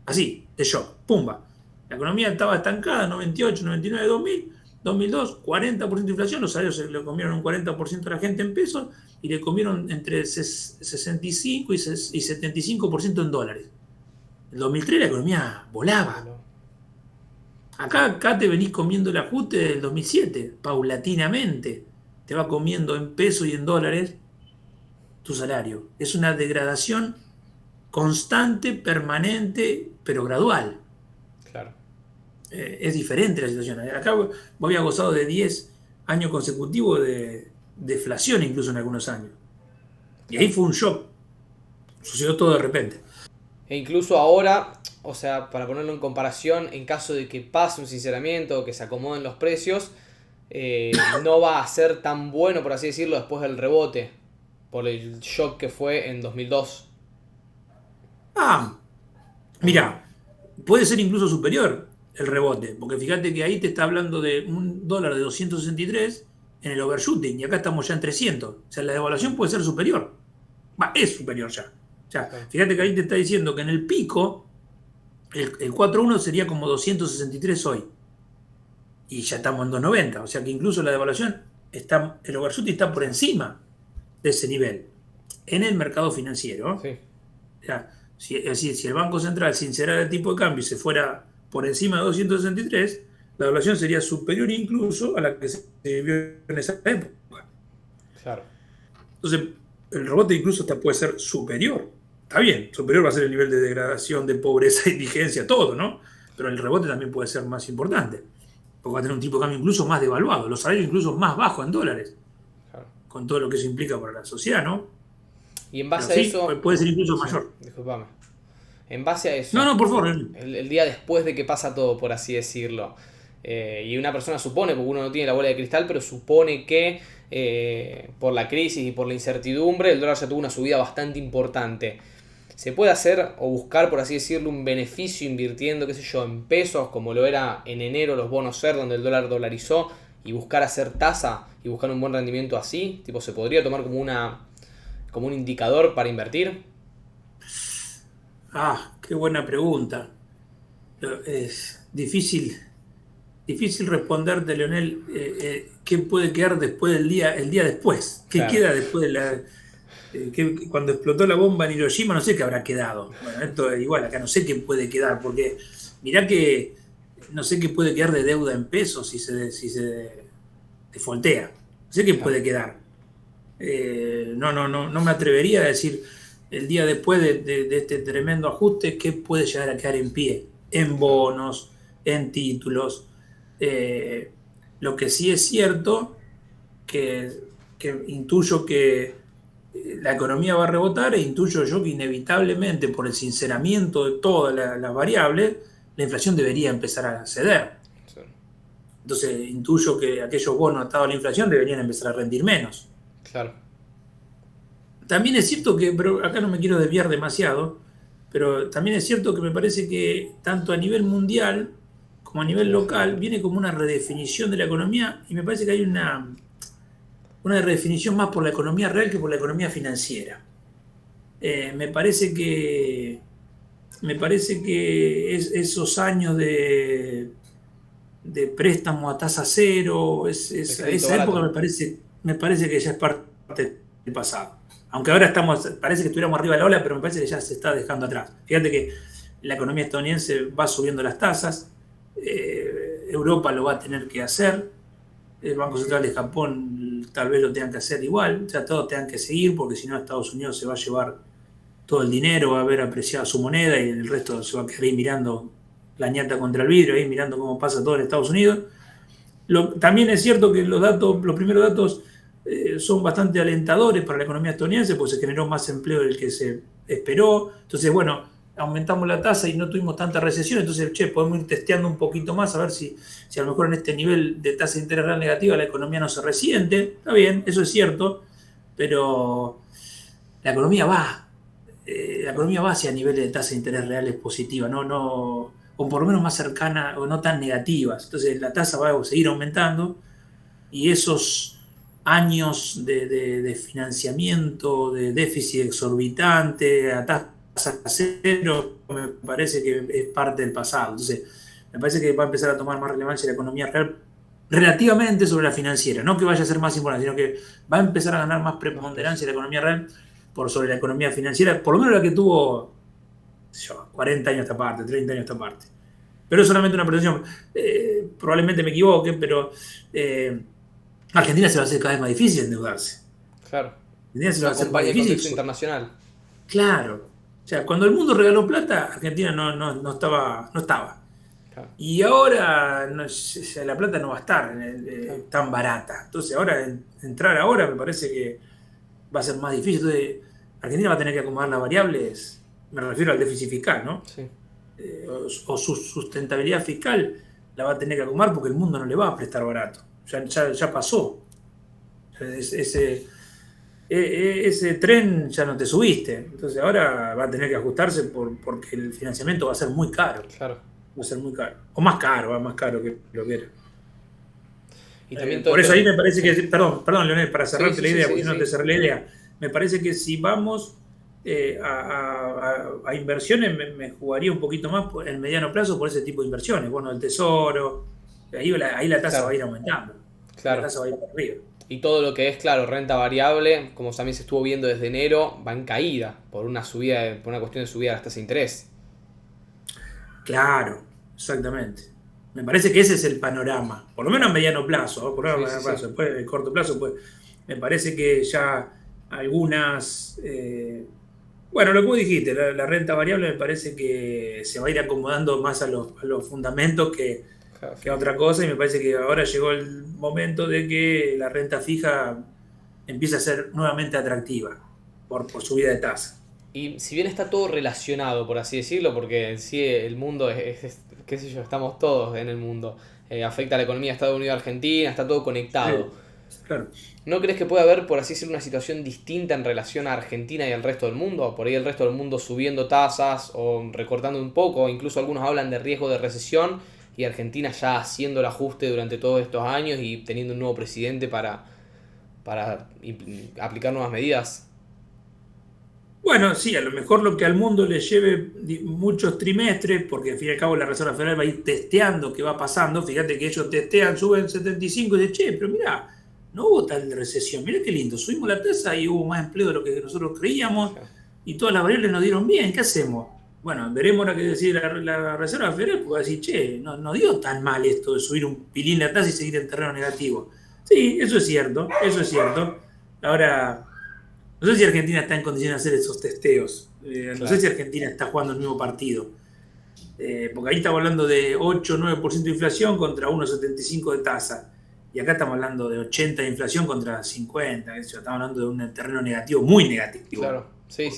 Así, de shock, pumba. La economía estaba estancada, 98, 99, 2000, 2002, 40% de inflación, los salarios se le comieron un 40% a la gente en pesos y le comieron entre 65 y 75% en dólares. En el 2003 la economía volaba. Bueno, Acá te venís comiendo el ajuste del 2007, paulatinamente. Te va comiendo en pesos y en dólares tu salario. Es una degradación constante, permanente, pero gradual. claro. Es diferente la situación. Acá vos habías gozado de 10 años consecutivos de deflación, incluso en algunos años. Y ahí Claro. fue un shock. Sucedió todo de repente. E incluso ahora, o sea, para ponerlo en comparación, en caso de que pase un sinceramiento o que se acomoden los precios, no va a ser tan bueno, por así decirlo, después del rebote, por el shock que fue en 2002. Ah, ¿O no? mira, puede ser incluso superior el rebote, porque fíjate que ahí te está hablando de un dólar de 263 en el overshooting y acá estamos ya en 300. O sea, la devaluación puede ser superior. Es superior ya. O sea, Claro. fíjate que ahí te está diciendo que en el pico el 4,1 sería como 263 hoy y ya estamos en 290. O sea que incluso la devaluación, el overshooting está por encima de ese nivel en el mercado financiero. Sí, O sea, es decir, si el Banco Central sincerara el tipo de cambio y se fuera por encima de 263, la evaluación sería superior incluso a la que se vivió en esa época. claro. Entonces, el rebote incluso hasta puede ser superior. Está bien, superior va a ser el nivel de degradación, de pobreza, indigencia, todo, ¿no? Pero el rebote también puede ser más importante, porque va a tener un tipo de cambio incluso más devaluado, los salarios incluso más bajos en dólares, Claro. con todo lo que eso implica para la sociedad, ¿no? Y en Pero base a sí, eso, puede ser incluso sí, mayor. discúlpame. En base a No, eso, no, por favor. el día después de que pasa todo, por así decirlo, y una persona supone, porque uno no tiene la bola de cristal, pero supone que por la crisis y por la incertidumbre el dólar ya tuvo una subida bastante importante. ¿Se puede hacer o buscar, por así decirlo, un beneficio invirtiendo, qué sé yo, en pesos, como lo era en enero los bonos SER, donde el dólar dolarizó, y buscar hacer tasa y buscar un buen rendimiento así? Tipo, ¿se podría tomar como un indicador para invertir? Qué buena pregunta. Es difícil responderte, Leonel, qué puede quedar después el día después. ¿Qué Claro. queda después de la... Que cuando explotó la bomba en Hiroshima no sé qué habrá quedado. Bueno, esto es igual, acá no sé qué puede quedar, porque mirá que no sé qué puede quedar de deuda en pesos si se defoltea. No sé qué Claro, puede quedar. No me atrevería a decir el día después de este tremendo ajuste qué puede llegar a quedar en pie, en claro. bonos, en títulos. Eh, lo que sí es cierto que, que intuyo que la economía va a rebotar e intuyo yo que inevitablemente por el sinceramiento de todas las variables, la inflación debería empezar a ceder. Sí, Entonces intuyo que aquellos bonos atados a la inflación deberían empezar a rendir menos. claro. También es cierto que, pero acá no me quiero desviar demasiado, pero también es cierto que me parece que tanto a nivel mundial como a nivel Sí, sí. local viene como una redefinición de la economía y me parece que hay una redefinición más por la economía real que por la economía financiera. Eh, me parece que, esos años de préstamo a tasa cero, El crédito esa época barato. me parece que ya es parte del pasado. Aunque ahora parece que estuviéramos arriba de la ola, pero me parece que ya se está dejando atrás. Fíjate que la economía estadounidense va subiendo las tasas, Europa lo va a tener que hacer, el Banco Central de Japón tal vez lo tengan que hacer igual, o sea, todos tengan que seguir, porque si no Estados Unidos se va a llevar todo el dinero, va a haber apreciado su moneda y el resto se va a quedar ahí mirando la ñata contra el vidrio, ahí mirando cómo pasa todo en Estados Unidos. También es cierto que los primeros datos son bastante alentadores para la economía estadounidense, pues se generó más empleo del que se esperó. Entonces, bueno, aumentamos la tasa y no tuvimos tanta recesión, entonces, podemos ir testeando un poquito más a ver si a lo mejor en este nivel de tasa de interés real negativa la economía no se resiente. Está bien, eso es cierto, pero la economía va, la economía va hacia niveles de tasa de interés reales positiva, o por lo menos más cercana o no tan negativas. Entonces la tasa va a seguir aumentando y esos años de financiamiento, de déficit exorbitante, a tasa cero, me parece que es parte del pasado. Entonces, me parece que va a empezar a tomar más relevancia la economía real relativamente sobre la financiera, no que vaya a ser más importante, sino que va a empezar a ganar más Más peso. preponderancia la economía real por sobre la economía financiera, por lo menos la que tuvo 40 años esta parte, 30 años esta parte. Pero es solamente una percepción. Probablemente me equivoque, pero eh, Argentina se va a hacer cada vez más difícil endeudarse. Claro. Argentina se No va a hacer más acompaña el difícil. contexto internacional. Claro. O sea, cuando el mundo regaló plata, Argentina no estaba, no estaba. Claro, Y ahora la plata no va a estar claro. tan barata. Entonces, ahora entrar ahora me parece que va a ser más difícil. Entonces, Argentina va a tener que acomodar las variables, me refiero al déficit fiscal, ¿no? Sí, O su sustentabilidad fiscal la va a tener que acomodar porque el mundo no le va a prestar barato. Ya pasó. Ese tren ya no te subiste. Entonces ahora va a tener que ajustarse porque el financiamiento va a ser muy caro. claro. Va a ser muy caro. O más caro, va más caro que lo que era. Y también todo Por esto. eso ahí me parece Sí. que, perdón, Leonel, para Sí, cerrarte sí, la sí, idea, sí, porque si no te sí. cerré la idea, me parece que si vamos a inversiones, me jugaría un poquito más en el mediano plazo por ese tipo de inversiones. Bueno, el tesoro, ahí la tasa va Claro, a ir aumentando, la claro. tasa va a ir para arriba. Y todo lo que es, claro, renta variable, como también se estuvo viendo desde enero, va en caída por una subida, por una cuestión de subida de las tasas de interés. Claro, exactamente. Me parece que ese es el panorama, por lo menos a mediano plazo, ¿no? Por lo Sí, menos a sí, mediano sí. plazo. Después, en corto plazo, pues, me parece que ya algunas. Bueno, lo que vos dijiste, la renta variable me parece que se va a ir acomodando más a los fundamentos Claro, que a otra cosa, y me parece que ahora llegó el momento de que la renta fija empiece a ser nuevamente atractiva por subida de tasa. y si bien está todo relacionado, por así decirlo, porque en sí el mundo qué sé yo, estamos todos en el mundo, afecta a la economía de Estados Unidos, Argentina, está todo conectado. Sí, claro. ¿No crees que puede haber, por así decirlo, una situación distinta en relación a Argentina y al resto del mundo? Por ahí el resto del mundo subiendo tasas o recortando un poco, o incluso algunos hablan de riesgo de recesión y Argentina ya haciendo el ajuste durante todos estos años y teniendo un nuevo presidente para aplicar nuevas medidas. Bueno, sí, a lo mejor lo que al mundo le lleve muchos trimestres, porque al fin y al cabo la Reserva Federal va a ir testeando qué va pasando. Fíjate que ellos testean, suben 75 y dicen, che, pero mirá, no hubo tal recesión. Mirá qué lindo, subimos la tasa y hubo más empleo de lo que nosotros creíamos y todas las variables nos dieron bien. ¿Qué hacemos? Bueno, veremos ahora qué decide la Reserva Federal, porque va a decir, che, no dio tan mal esto de subir un pilín la tasa y seguir en terreno negativo. Sí, eso es cierto, eso es cierto. Ahora, no sé si Argentina está en condiciones de hacer esos testeos. No sé si Argentina está jugando el mismo partido. Porque ahí estamos hablando de 8 o 9% de inflación contra 1,75 de tasa. Y acá estamos hablando de 80 de inflación contra 50. Estamos hablando de un terreno negativo, muy negativo. Claro, sí.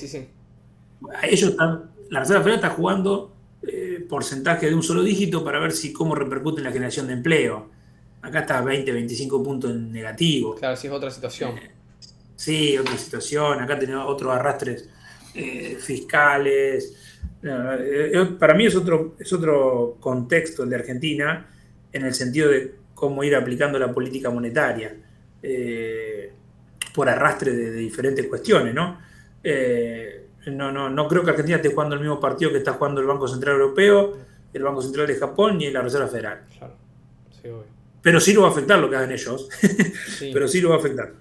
La Reserva Federal está jugando porcentaje de un solo dígito para ver cómo repercute en la generación de empleo. Acá está 20, 25 puntos en negativo. Claro, sí es otra situación. Sí, otra situación. Acá tenemos otros arrastres fiscales. Para mí es otro contexto el de Argentina, en el sentido de cómo ir aplicando la política monetaria por arrastre de diferentes cuestiones, ¿no? No creo que Argentina esté jugando el mismo partido que está jugando el Banco Central Europeo, el Banco Central de Japón y la Reserva Federal. Claro, sí, obvio. Pero sí lo va a afectar lo que hagan ellos. Sí. Pero sí lo va a afectar.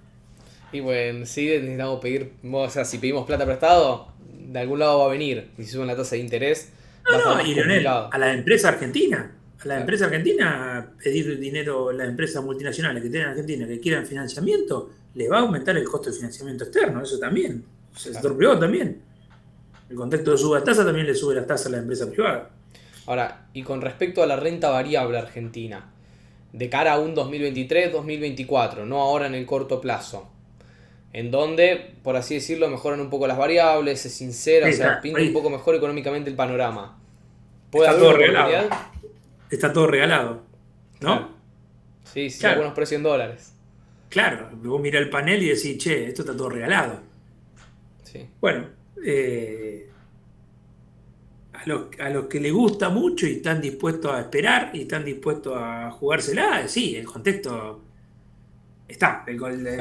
Y bueno, sí necesitamos pedir, o sea, si pedimos plata prestado, de algún lado va a venir. Y si suben la tasa de interés, va a estar más complicado. A la empresa argentina. Empresa argentina, pedir dinero a las empresas multinacionales que tienen en Argentina que quieran financiamiento, le va a aumentar el costo de financiamiento externo, eso también. El sector privado también. El contexto de suba tasa también le sube las tasas a la empresa privada. Ahora, y con respecto a la renta variable argentina, de cara a un 2023-2024, no ahora en el corto plazo, en donde, por así decirlo, mejoran un poco las variables, se sincera, o sea, pinta un poco mejor económicamente el panorama. ¿Puede haber una oportunidad? Está todo regalado, ¿no? Claro. Sí, hay buenos precios en dólares. Claro, vos mirás el panel y decís, che, esto está todo regalado. Sí. Bueno, a los que les gusta mucho y están dispuestos a esperar y están dispuestos a jugársela, sí, el contexto está.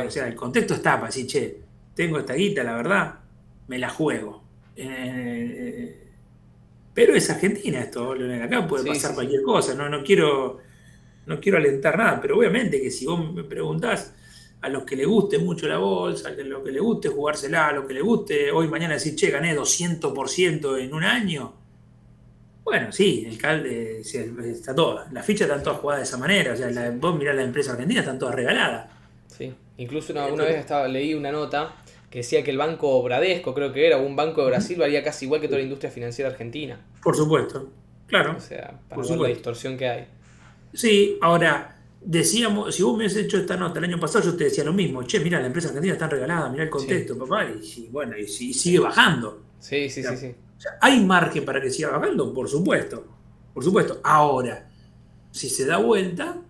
O sea, el contexto está para decir, che, tengo esta guita, la verdad, me la juego. Pero es Argentina esto, Leonel. Acá puede pasar cualquier cosa. No quiero alentar nada, pero obviamente que si vos me preguntás a los que les guste mucho la bolsa, a los que les guste jugársela, a los que les guste hoy, mañana decir, che, gané 200% en un año. Bueno, sí, está todo. Las fichas están todas jugadas de esa manera. O sea, vos mirás las empresas argentinas, están todas regaladas. Sí, incluso una vez leí una nota que decía que el banco Bradesco, creo que era, o un banco de Brasil, valía casi igual que toda la industria financiera argentina. Por supuesto, claro. O sea, para ver la distorsión que hay. Sí, ahora, decíamos, si vos me hubieses hecho esta nota el año pasado, yo te decía lo mismo. Che, mira, la empresa argentina está regalada, mira el contexto, papá. Y sigue bajando. Sí. O sea, ¿hay margen para que siga bajando? Por supuesto. Por supuesto. Ahora, si se da vuelta,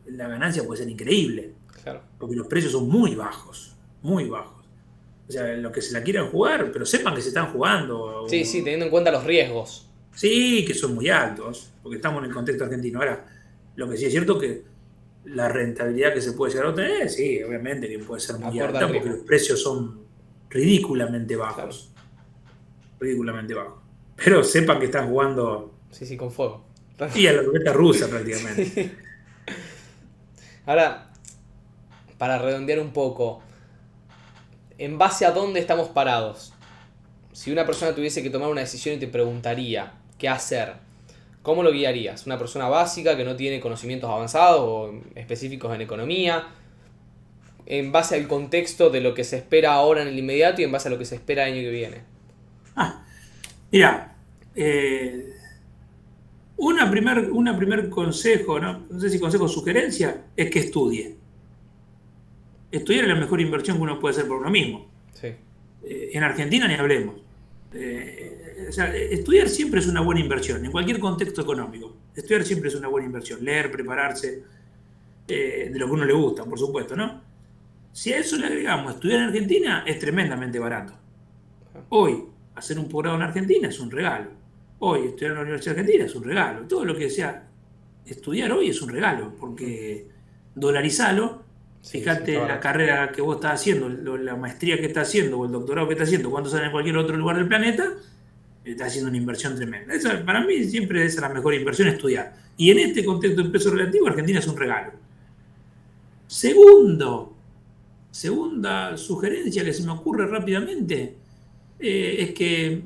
la ganancia puede ser increíble. Claro. Porque los precios son muy bajos. Muy bajos. O sea, los que se la quieran jugar, pero sepan que se están jugando. Sí, teniendo en cuenta los riesgos. Sí, que son muy altos, porque estamos en el contexto argentino. Ahora, lo que sí es cierto que la rentabilidad que se puede llegar a obtener, sí, obviamente que puede ser muy alta, porque los precios son ridículamente bajos. Claro. Ridículamente bajos. Pero sepan que están jugando... Sí, con fuego. Y a la ruleta rusa prácticamente. Sí. Ahora, para redondear un poco, ¿en base a dónde estamos parados? Si una persona tuviese que tomar una decisión y te preguntaría qué hacer, ¿cómo lo guiarías? ¿Una persona básica que no tiene conocimientos avanzados o específicos en economía? En base al contexto de lo que se espera ahora en el inmediato y en base a lo que se espera el año que viene. Mira, un primer consejo, no sé si consejo o sugerencia, es que estudie. Estudiar es la mejor inversión que uno puede hacer por uno mismo. Sí. En Argentina ni hablemos. O sea, estudiar siempre es una buena inversión, en cualquier contexto económico. Estudiar siempre es una buena inversión. Leer, prepararse, de lo que a uno le gusta, por supuesto, ¿no? Si a eso le agregamos estudiar en Argentina, es tremendamente barato. Hoy, hacer un posgrado en Argentina es un regalo. Hoy, estudiar en la Universidad Argentina es un regalo. Todo lo que sea estudiar hoy es un regalo, porque dolarizalo. Fíjate la carrera que vos estás haciendo, la maestría que estás haciendo o el doctorado que estás haciendo, cuando sale en cualquier otro lugar del planeta, estás haciendo una inversión tremenda. Esa, para mí siempre es la mejor inversión, estudiar. Y en este contexto de peso relativo, Argentina es un regalo. Segunda sugerencia que se me ocurre rápidamente es que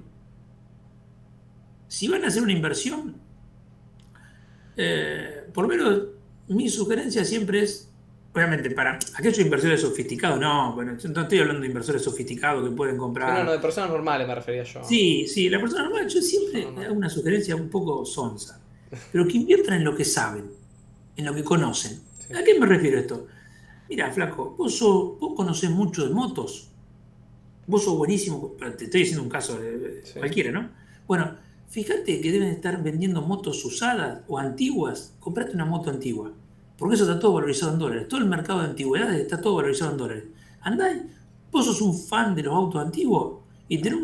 si van a hacer una inversión, por lo menos mi sugerencia siempre es, obviamente, para aquellos inversores sofisticados, no, bueno, no estoy hablando de inversores sofisticados que pueden Sí, no, comprar. de personas normales me refería yo. Sí, la persona normal, yo Persona siempre normal. hago una sugerencia un poco sonsa, pero que inviertan en lo que saben, en lo que conocen. Sí, ¿A qué me refiero esto? Mira, flaco, vos conocés mucho de motos, vos sos buenísimo, te estoy diciendo un caso de sí, cualquiera, ¿no? Bueno, fíjate que deben estar vendiendo motos usadas o antiguas, comprate una moto antigua, porque eso está todo valorizado en dólares, todo el mercado de antigüedades está todo valorizado en dólares. Andá, vos sos un fan de los autos antiguos y tenés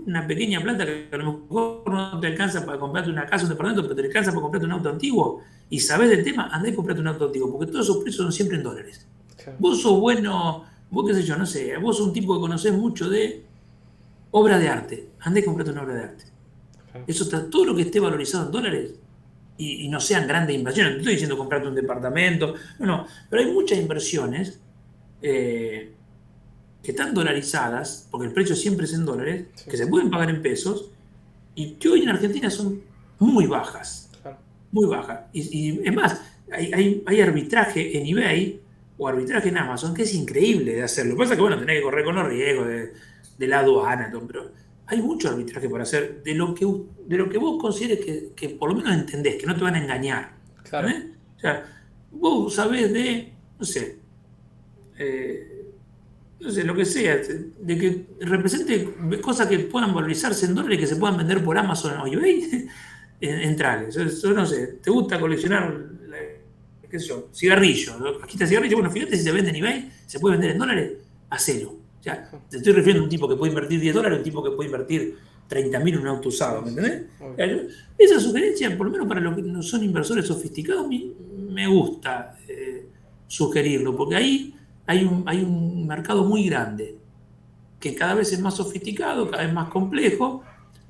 una pequeña plata que a lo mejor no te alcanza para comprarte una casa, un departamento, pero te alcanza para comprarte un auto antiguo y sabés del tema, andá y comprate un auto antiguo, porque todos esos precios son siempre en dólares. claro, Vos sos bueno, vos qué sé yo, no sé, vos sos un tipo que conocés mucho de obra de arte. Andá y comprate una obra de arte. claro. Eso está, todo lo que esté valorizado en dólares y no sean grandes inversiones. No estoy diciendo comprarte un departamento, no, pero hay muchas inversiones eh, que están dolarizadas, porque el precio siempre es en dólares, Sí, que se pueden pagar en pesos y que hoy en Argentina son muy bajas, claro. muy bajas. Y es más, hay arbitraje en eBay o arbitraje en Amazon que es increíble de hacerlo. Lo que pasa es que, bueno, tenés que correr con los riesgos de la aduana, todo, pero hay mucho arbitraje para hacer de lo que vos consideres que por lo menos entendés, que no te van a engañar. Claro, ¿Entendés? O sea, vos sabés de, no sé, eh, no sé, lo que sea, de que represente cosas que puedan valorizarse en dólares y que se puedan vender por Amazon o eBay, entrales. Yo no sé, ¿te gusta coleccionar, qué sé yo, cigarrillos? ¿No? Aquí está cigarrillo, bueno, fíjate si se vende en eBay, se puede vender en dólares, hacelo. O sea, te estoy refiriendo a un tipo que puede invertir $10, un tipo que puede invertir 30.000 en un auto usado, sí, ¿me sí, sí, entendés? O obvio. sea, esa sugerencia, por lo menos para los que no son inversores sofisticados, me gusta sugerirlo, porque ahí hay un mercado muy grande, que cada vez es más sofisticado, cada vez más complejo,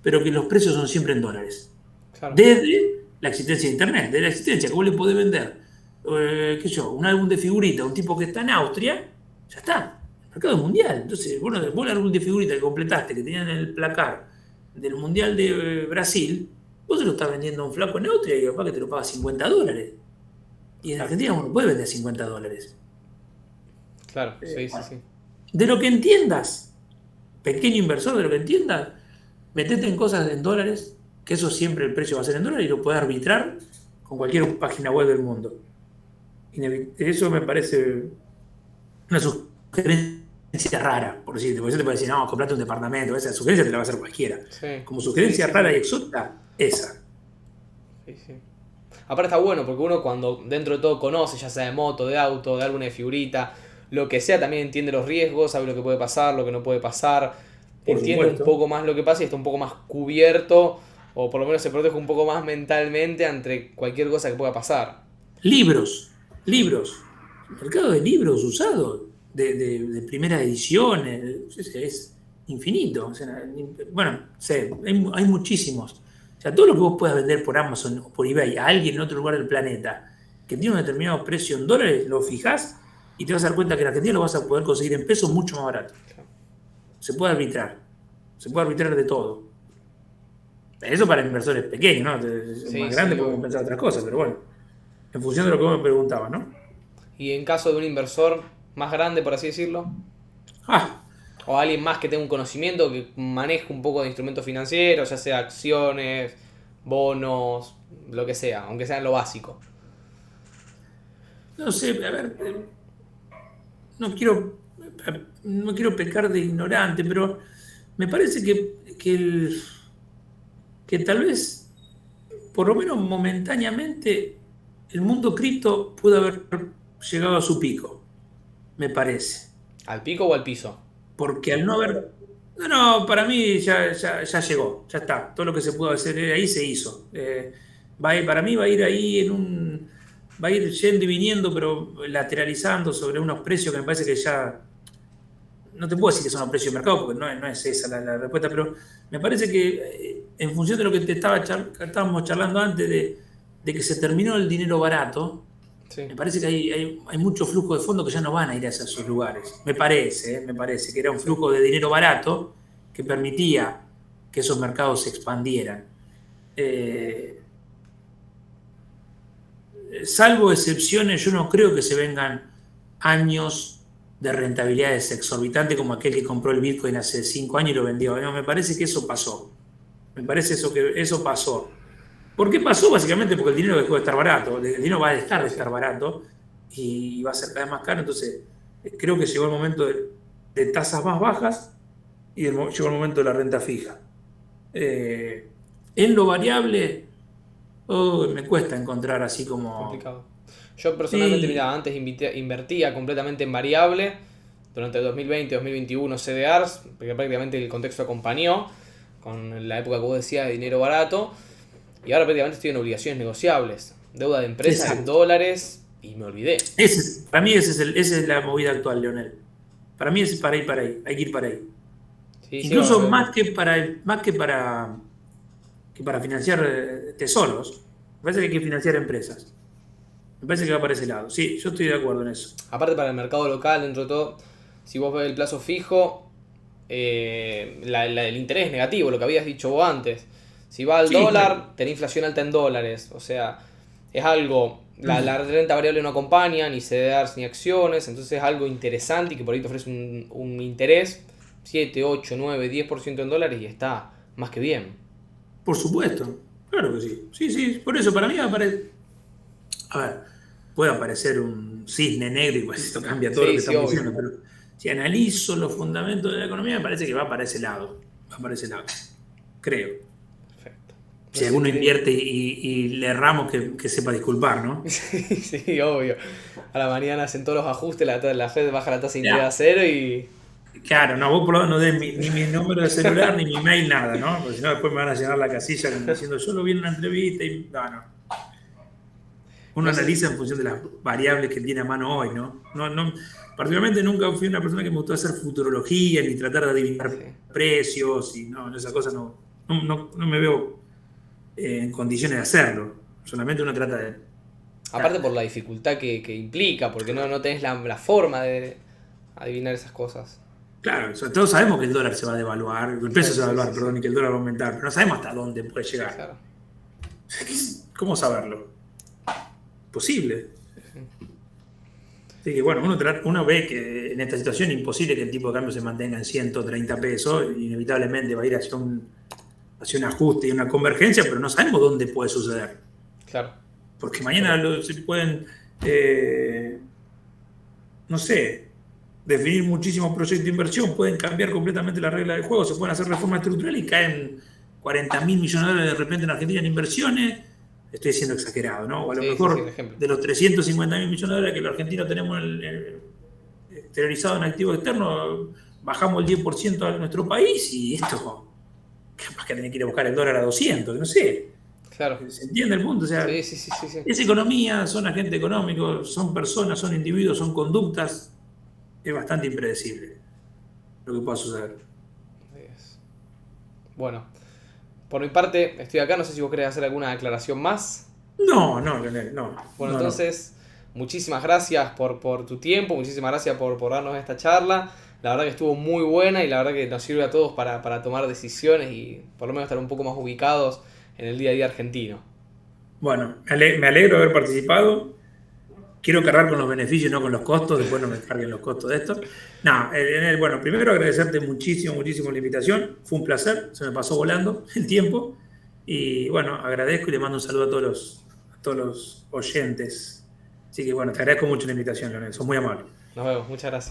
pero que los precios son siempre en dólares. Claro, Desde la existencia de Internet, desde la existencia que vos le podés vender, qué sé yo, un álbum de figurita a un tipo que está en Austria, ya está, el mercado es mundial. Entonces, bueno, vos el álbum de figurita que completaste, que tenían en el placar del Mundial de Brasil, vos se lo estás vendiendo a un flaco en Austria y capaz que te lo paga $50. Y en claro, Argentina uno puede vender $50. claro, sí, sí, Bueno, sí. de lo que entiendas, pequeño inversor, de lo que entiendas, metete en cosas en dólares, que eso siempre el precio va a ser en dólares y lo puedes arbitrar con cualquier página web del mundo. Eso me parece una sugerencia rara, por decirte, porque eso te puede decir, no, comprate un departamento, esa sugerencia te la va a hacer cualquiera. Sí, Como sí, sugerencia sí, rara sí. y exótica, esa. Sí, sí. Aparte está bueno porque uno cuando dentro de todo conoce, ya sea de moto, de auto, de álbum de figurita, lo que sea, también entiende los riesgos, sabe lo que puede pasar, lo que no puede pasar, Por entiende un supuesto. poco más lo que pasa y está un poco más cubierto, o por lo menos se protege un poco más mentalmente ante cualquier cosa que pueda pasar. Libros. Mercado de libros usados, de primera edición, es infinito. O sea, bueno, sé, hay muchísimos. O sea, todo lo que vos puedas vender por Amazon o por eBay a alguien en otro lugar del planeta que tiene un determinado precio en dólares, lo fijás y te vas a dar cuenta que en Argentina lo vas a poder conseguir en pesos mucho más barato. Se puede arbitrar. Se puede arbitrar de todo. Eso para inversores pequeños, ¿no? Sí, Más grandes sí, podemos obvio. pensar otras cosas, pero bueno, en función de lo que vos me preguntabas, ¿no? Y en caso de un inversor más grande, por así decirlo, Ah, o alguien más que tenga un conocimiento, que maneje un poco de instrumentos financieros, ya sea acciones, bonos, lo que sea, aunque sea en lo básico. no sé, a ver, no quiero, no quiero pecar de ignorante, pero me parece que tal vez, por lo menos momentáneamente, el mundo cripto pudo haber llegado a su pico, me parece. ¿Al pico o al piso? Porque al no haber... No, no, para mí ya llegó, ya está. Todo lo que se pudo hacer ahí se hizo. Para mí va a ir ahí va a ir yendo y viniendo, pero lateralizando sobre unos precios que me parece que ya... No te puedo decir que son los precios de mercado, porque no es esa la respuesta, pero me parece que en función de lo que estábamos charlando antes, de que se terminó el dinero barato, Sí. Me parece que hay mucho flujo de fondos que ya no van a ir a esos lugares. Me parece que era un Sí. flujo de dinero barato que permitía que esos mercados se expandieran. Eh, Salvo excepciones, yo no creo que se vengan años de rentabilidades exorbitantes como aquel que compró el Bitcoin hace 5 años y lo vendió. No, me parece que eso pasó. Me parece que eso pasó. ¿Por qué pasó? Básicamente porque el dinero dejó de estar barato. El dinero va a dejar de Sí. estar barato y va a ser cada vez más caro. Entonces, creo que llegó el momento de tasas más bajas y llegó el momento de la renta fija. En lo variable, me cuesta encontrar así como... Complicado. Yo personalmente, Sí, mira, antes invertía completamente en variable. Durante el 2020, 2021 CDRs, porque prácticamente el contexto acompañó con la época que vos decías de dinero barato. Y ahora prácticamente estoy en obligaciones negociables. Deuda de empresas en exacto. dólares y me olvidé. Para mí esa es la movida actual, Leonel. Para mí es para ahí, hay que ir para ahí. Sí, sí, Incluso que para financiar tesoros, me parece que hay que financiar empresas. Me parece que va para ese lado. Sí, yo estoy de acuerdo en eso. aparte para el mercado local, dentro de todo, si vos ves el plazo fijo, el interés es negativo, lo que habías dicho vos antes. Si va al Sí, claro. dólar, tenés inflación alta en dólares. O sea, es algo. La renta variable no acompaña, ni CDRs ni acciones, entonces es algo interesante y que por ahí te ofrece un interés 7, 8, 9, 10% en dólares y está más que bien. Por supuesto. Claro que sí. Sí, sí. Por eso, para mí a ver, puede aparecer un cisne negro y pues esto cambia todo lo Sí, que sí, estamos obvio. diciendo, pero si analizo los fundamentos de la economía, me parece que va para ese lado. Va para ese lado. Creo. Perfecto. No Si sé si alguno querés. invierte y le erramos, que sepa disculpar, ¿no? Sí, sí, obvio. A la mañana hacen todos los ajustes, la Fed baja la tasa de interés a Ya. cero y. Claro, no, vos por lo menos no des ni mi número de celular ni mi mail, nada, ¿no? Porque si no, después me van a llenar la casilla como diciendo, yo lo vi en una entrevista y. No, no. Uno No sé. analiza en función de las variables que tiene a mano hoy, ¿no? Particularmente nunca fui una persona que me gustó hacer futurología ni tratar de adivinar Sí. precios y no, esas cosas no me veo en condiciones de hacerlo. Solamente uno trata de. Aparte por la dificultad que implica, porque no tenés la forma de adivinar esas cosas. Claro, todos sabemos que el dólar se va a devaluar, el peso Claro, se va a sí, devaluar, sí, sí. perdón, y que el dólar va a aumentar, pero no sabemos hasta dónde puede Sí, llegar. claro. ¿Cómo saberlo? Posible. Así que bueno, uno ve que en esta situación es imposible que el tipo de cambio se mantenga en 130 pesos, inevitablemente va a ir hacia un ajuste y una convergencia, pero no sabemos dónde puede suceder. Claro. Porque Pero, mañana se pueden, no sé, definir muchísimos proyectos de inversión, pueden cambiar completamente la regla del juego, se pueden hacer reformas estructurales y caen 40.000 millones de dólares de repente en Argentina en inversiones. Estoy siendo exagerado, ¿no? O a lo sí, sí, sí, un mejor ejemplo. de los 350.000 millones de dólares que los argentinos tenemos exteriorizados en activos externos, bajamos el 10% a nuestro país y esto capaz que tiene que ir a buscar el dólar a 200, no sé. Claro. ¿Se entiende el punto? O sea, Sí, sí, sí, sí, sí. es economía, son agentes económicos, son personas, son individuos, son conductas. Es bastante impredecible lo que pueda suceder. Bueno, por mi parte, estoy acá. No sé si vos querés hacer alguna aclaración más. No, no, Leonel, no, Bueno, no, no. entonces, muchísimas gracias por tu tiempo, muchísimas gracias por darnos esta charla. La verdad que estuvo muy buena y la verdad que nos sirve a todos para tomar decisiones y por lo menos estar un poco más ubicados en el día a día argentino. Bueno, me alegro de haber participado. Quiero cargar con los beneficios, no con los costos. Después no me carguen los costos de esto. No, Leonel, bueno, primero agradecerte muchísimo, muchísimo la invitación. Fue un placer, se me pasó volando el tiempo. Y bueno, agradezco y le mando un saludo a todos los oyentes. Así que bueno, te agradezco mucho la invitación, Leonel. Sos muy amable. Nos vemos, muchas gracias.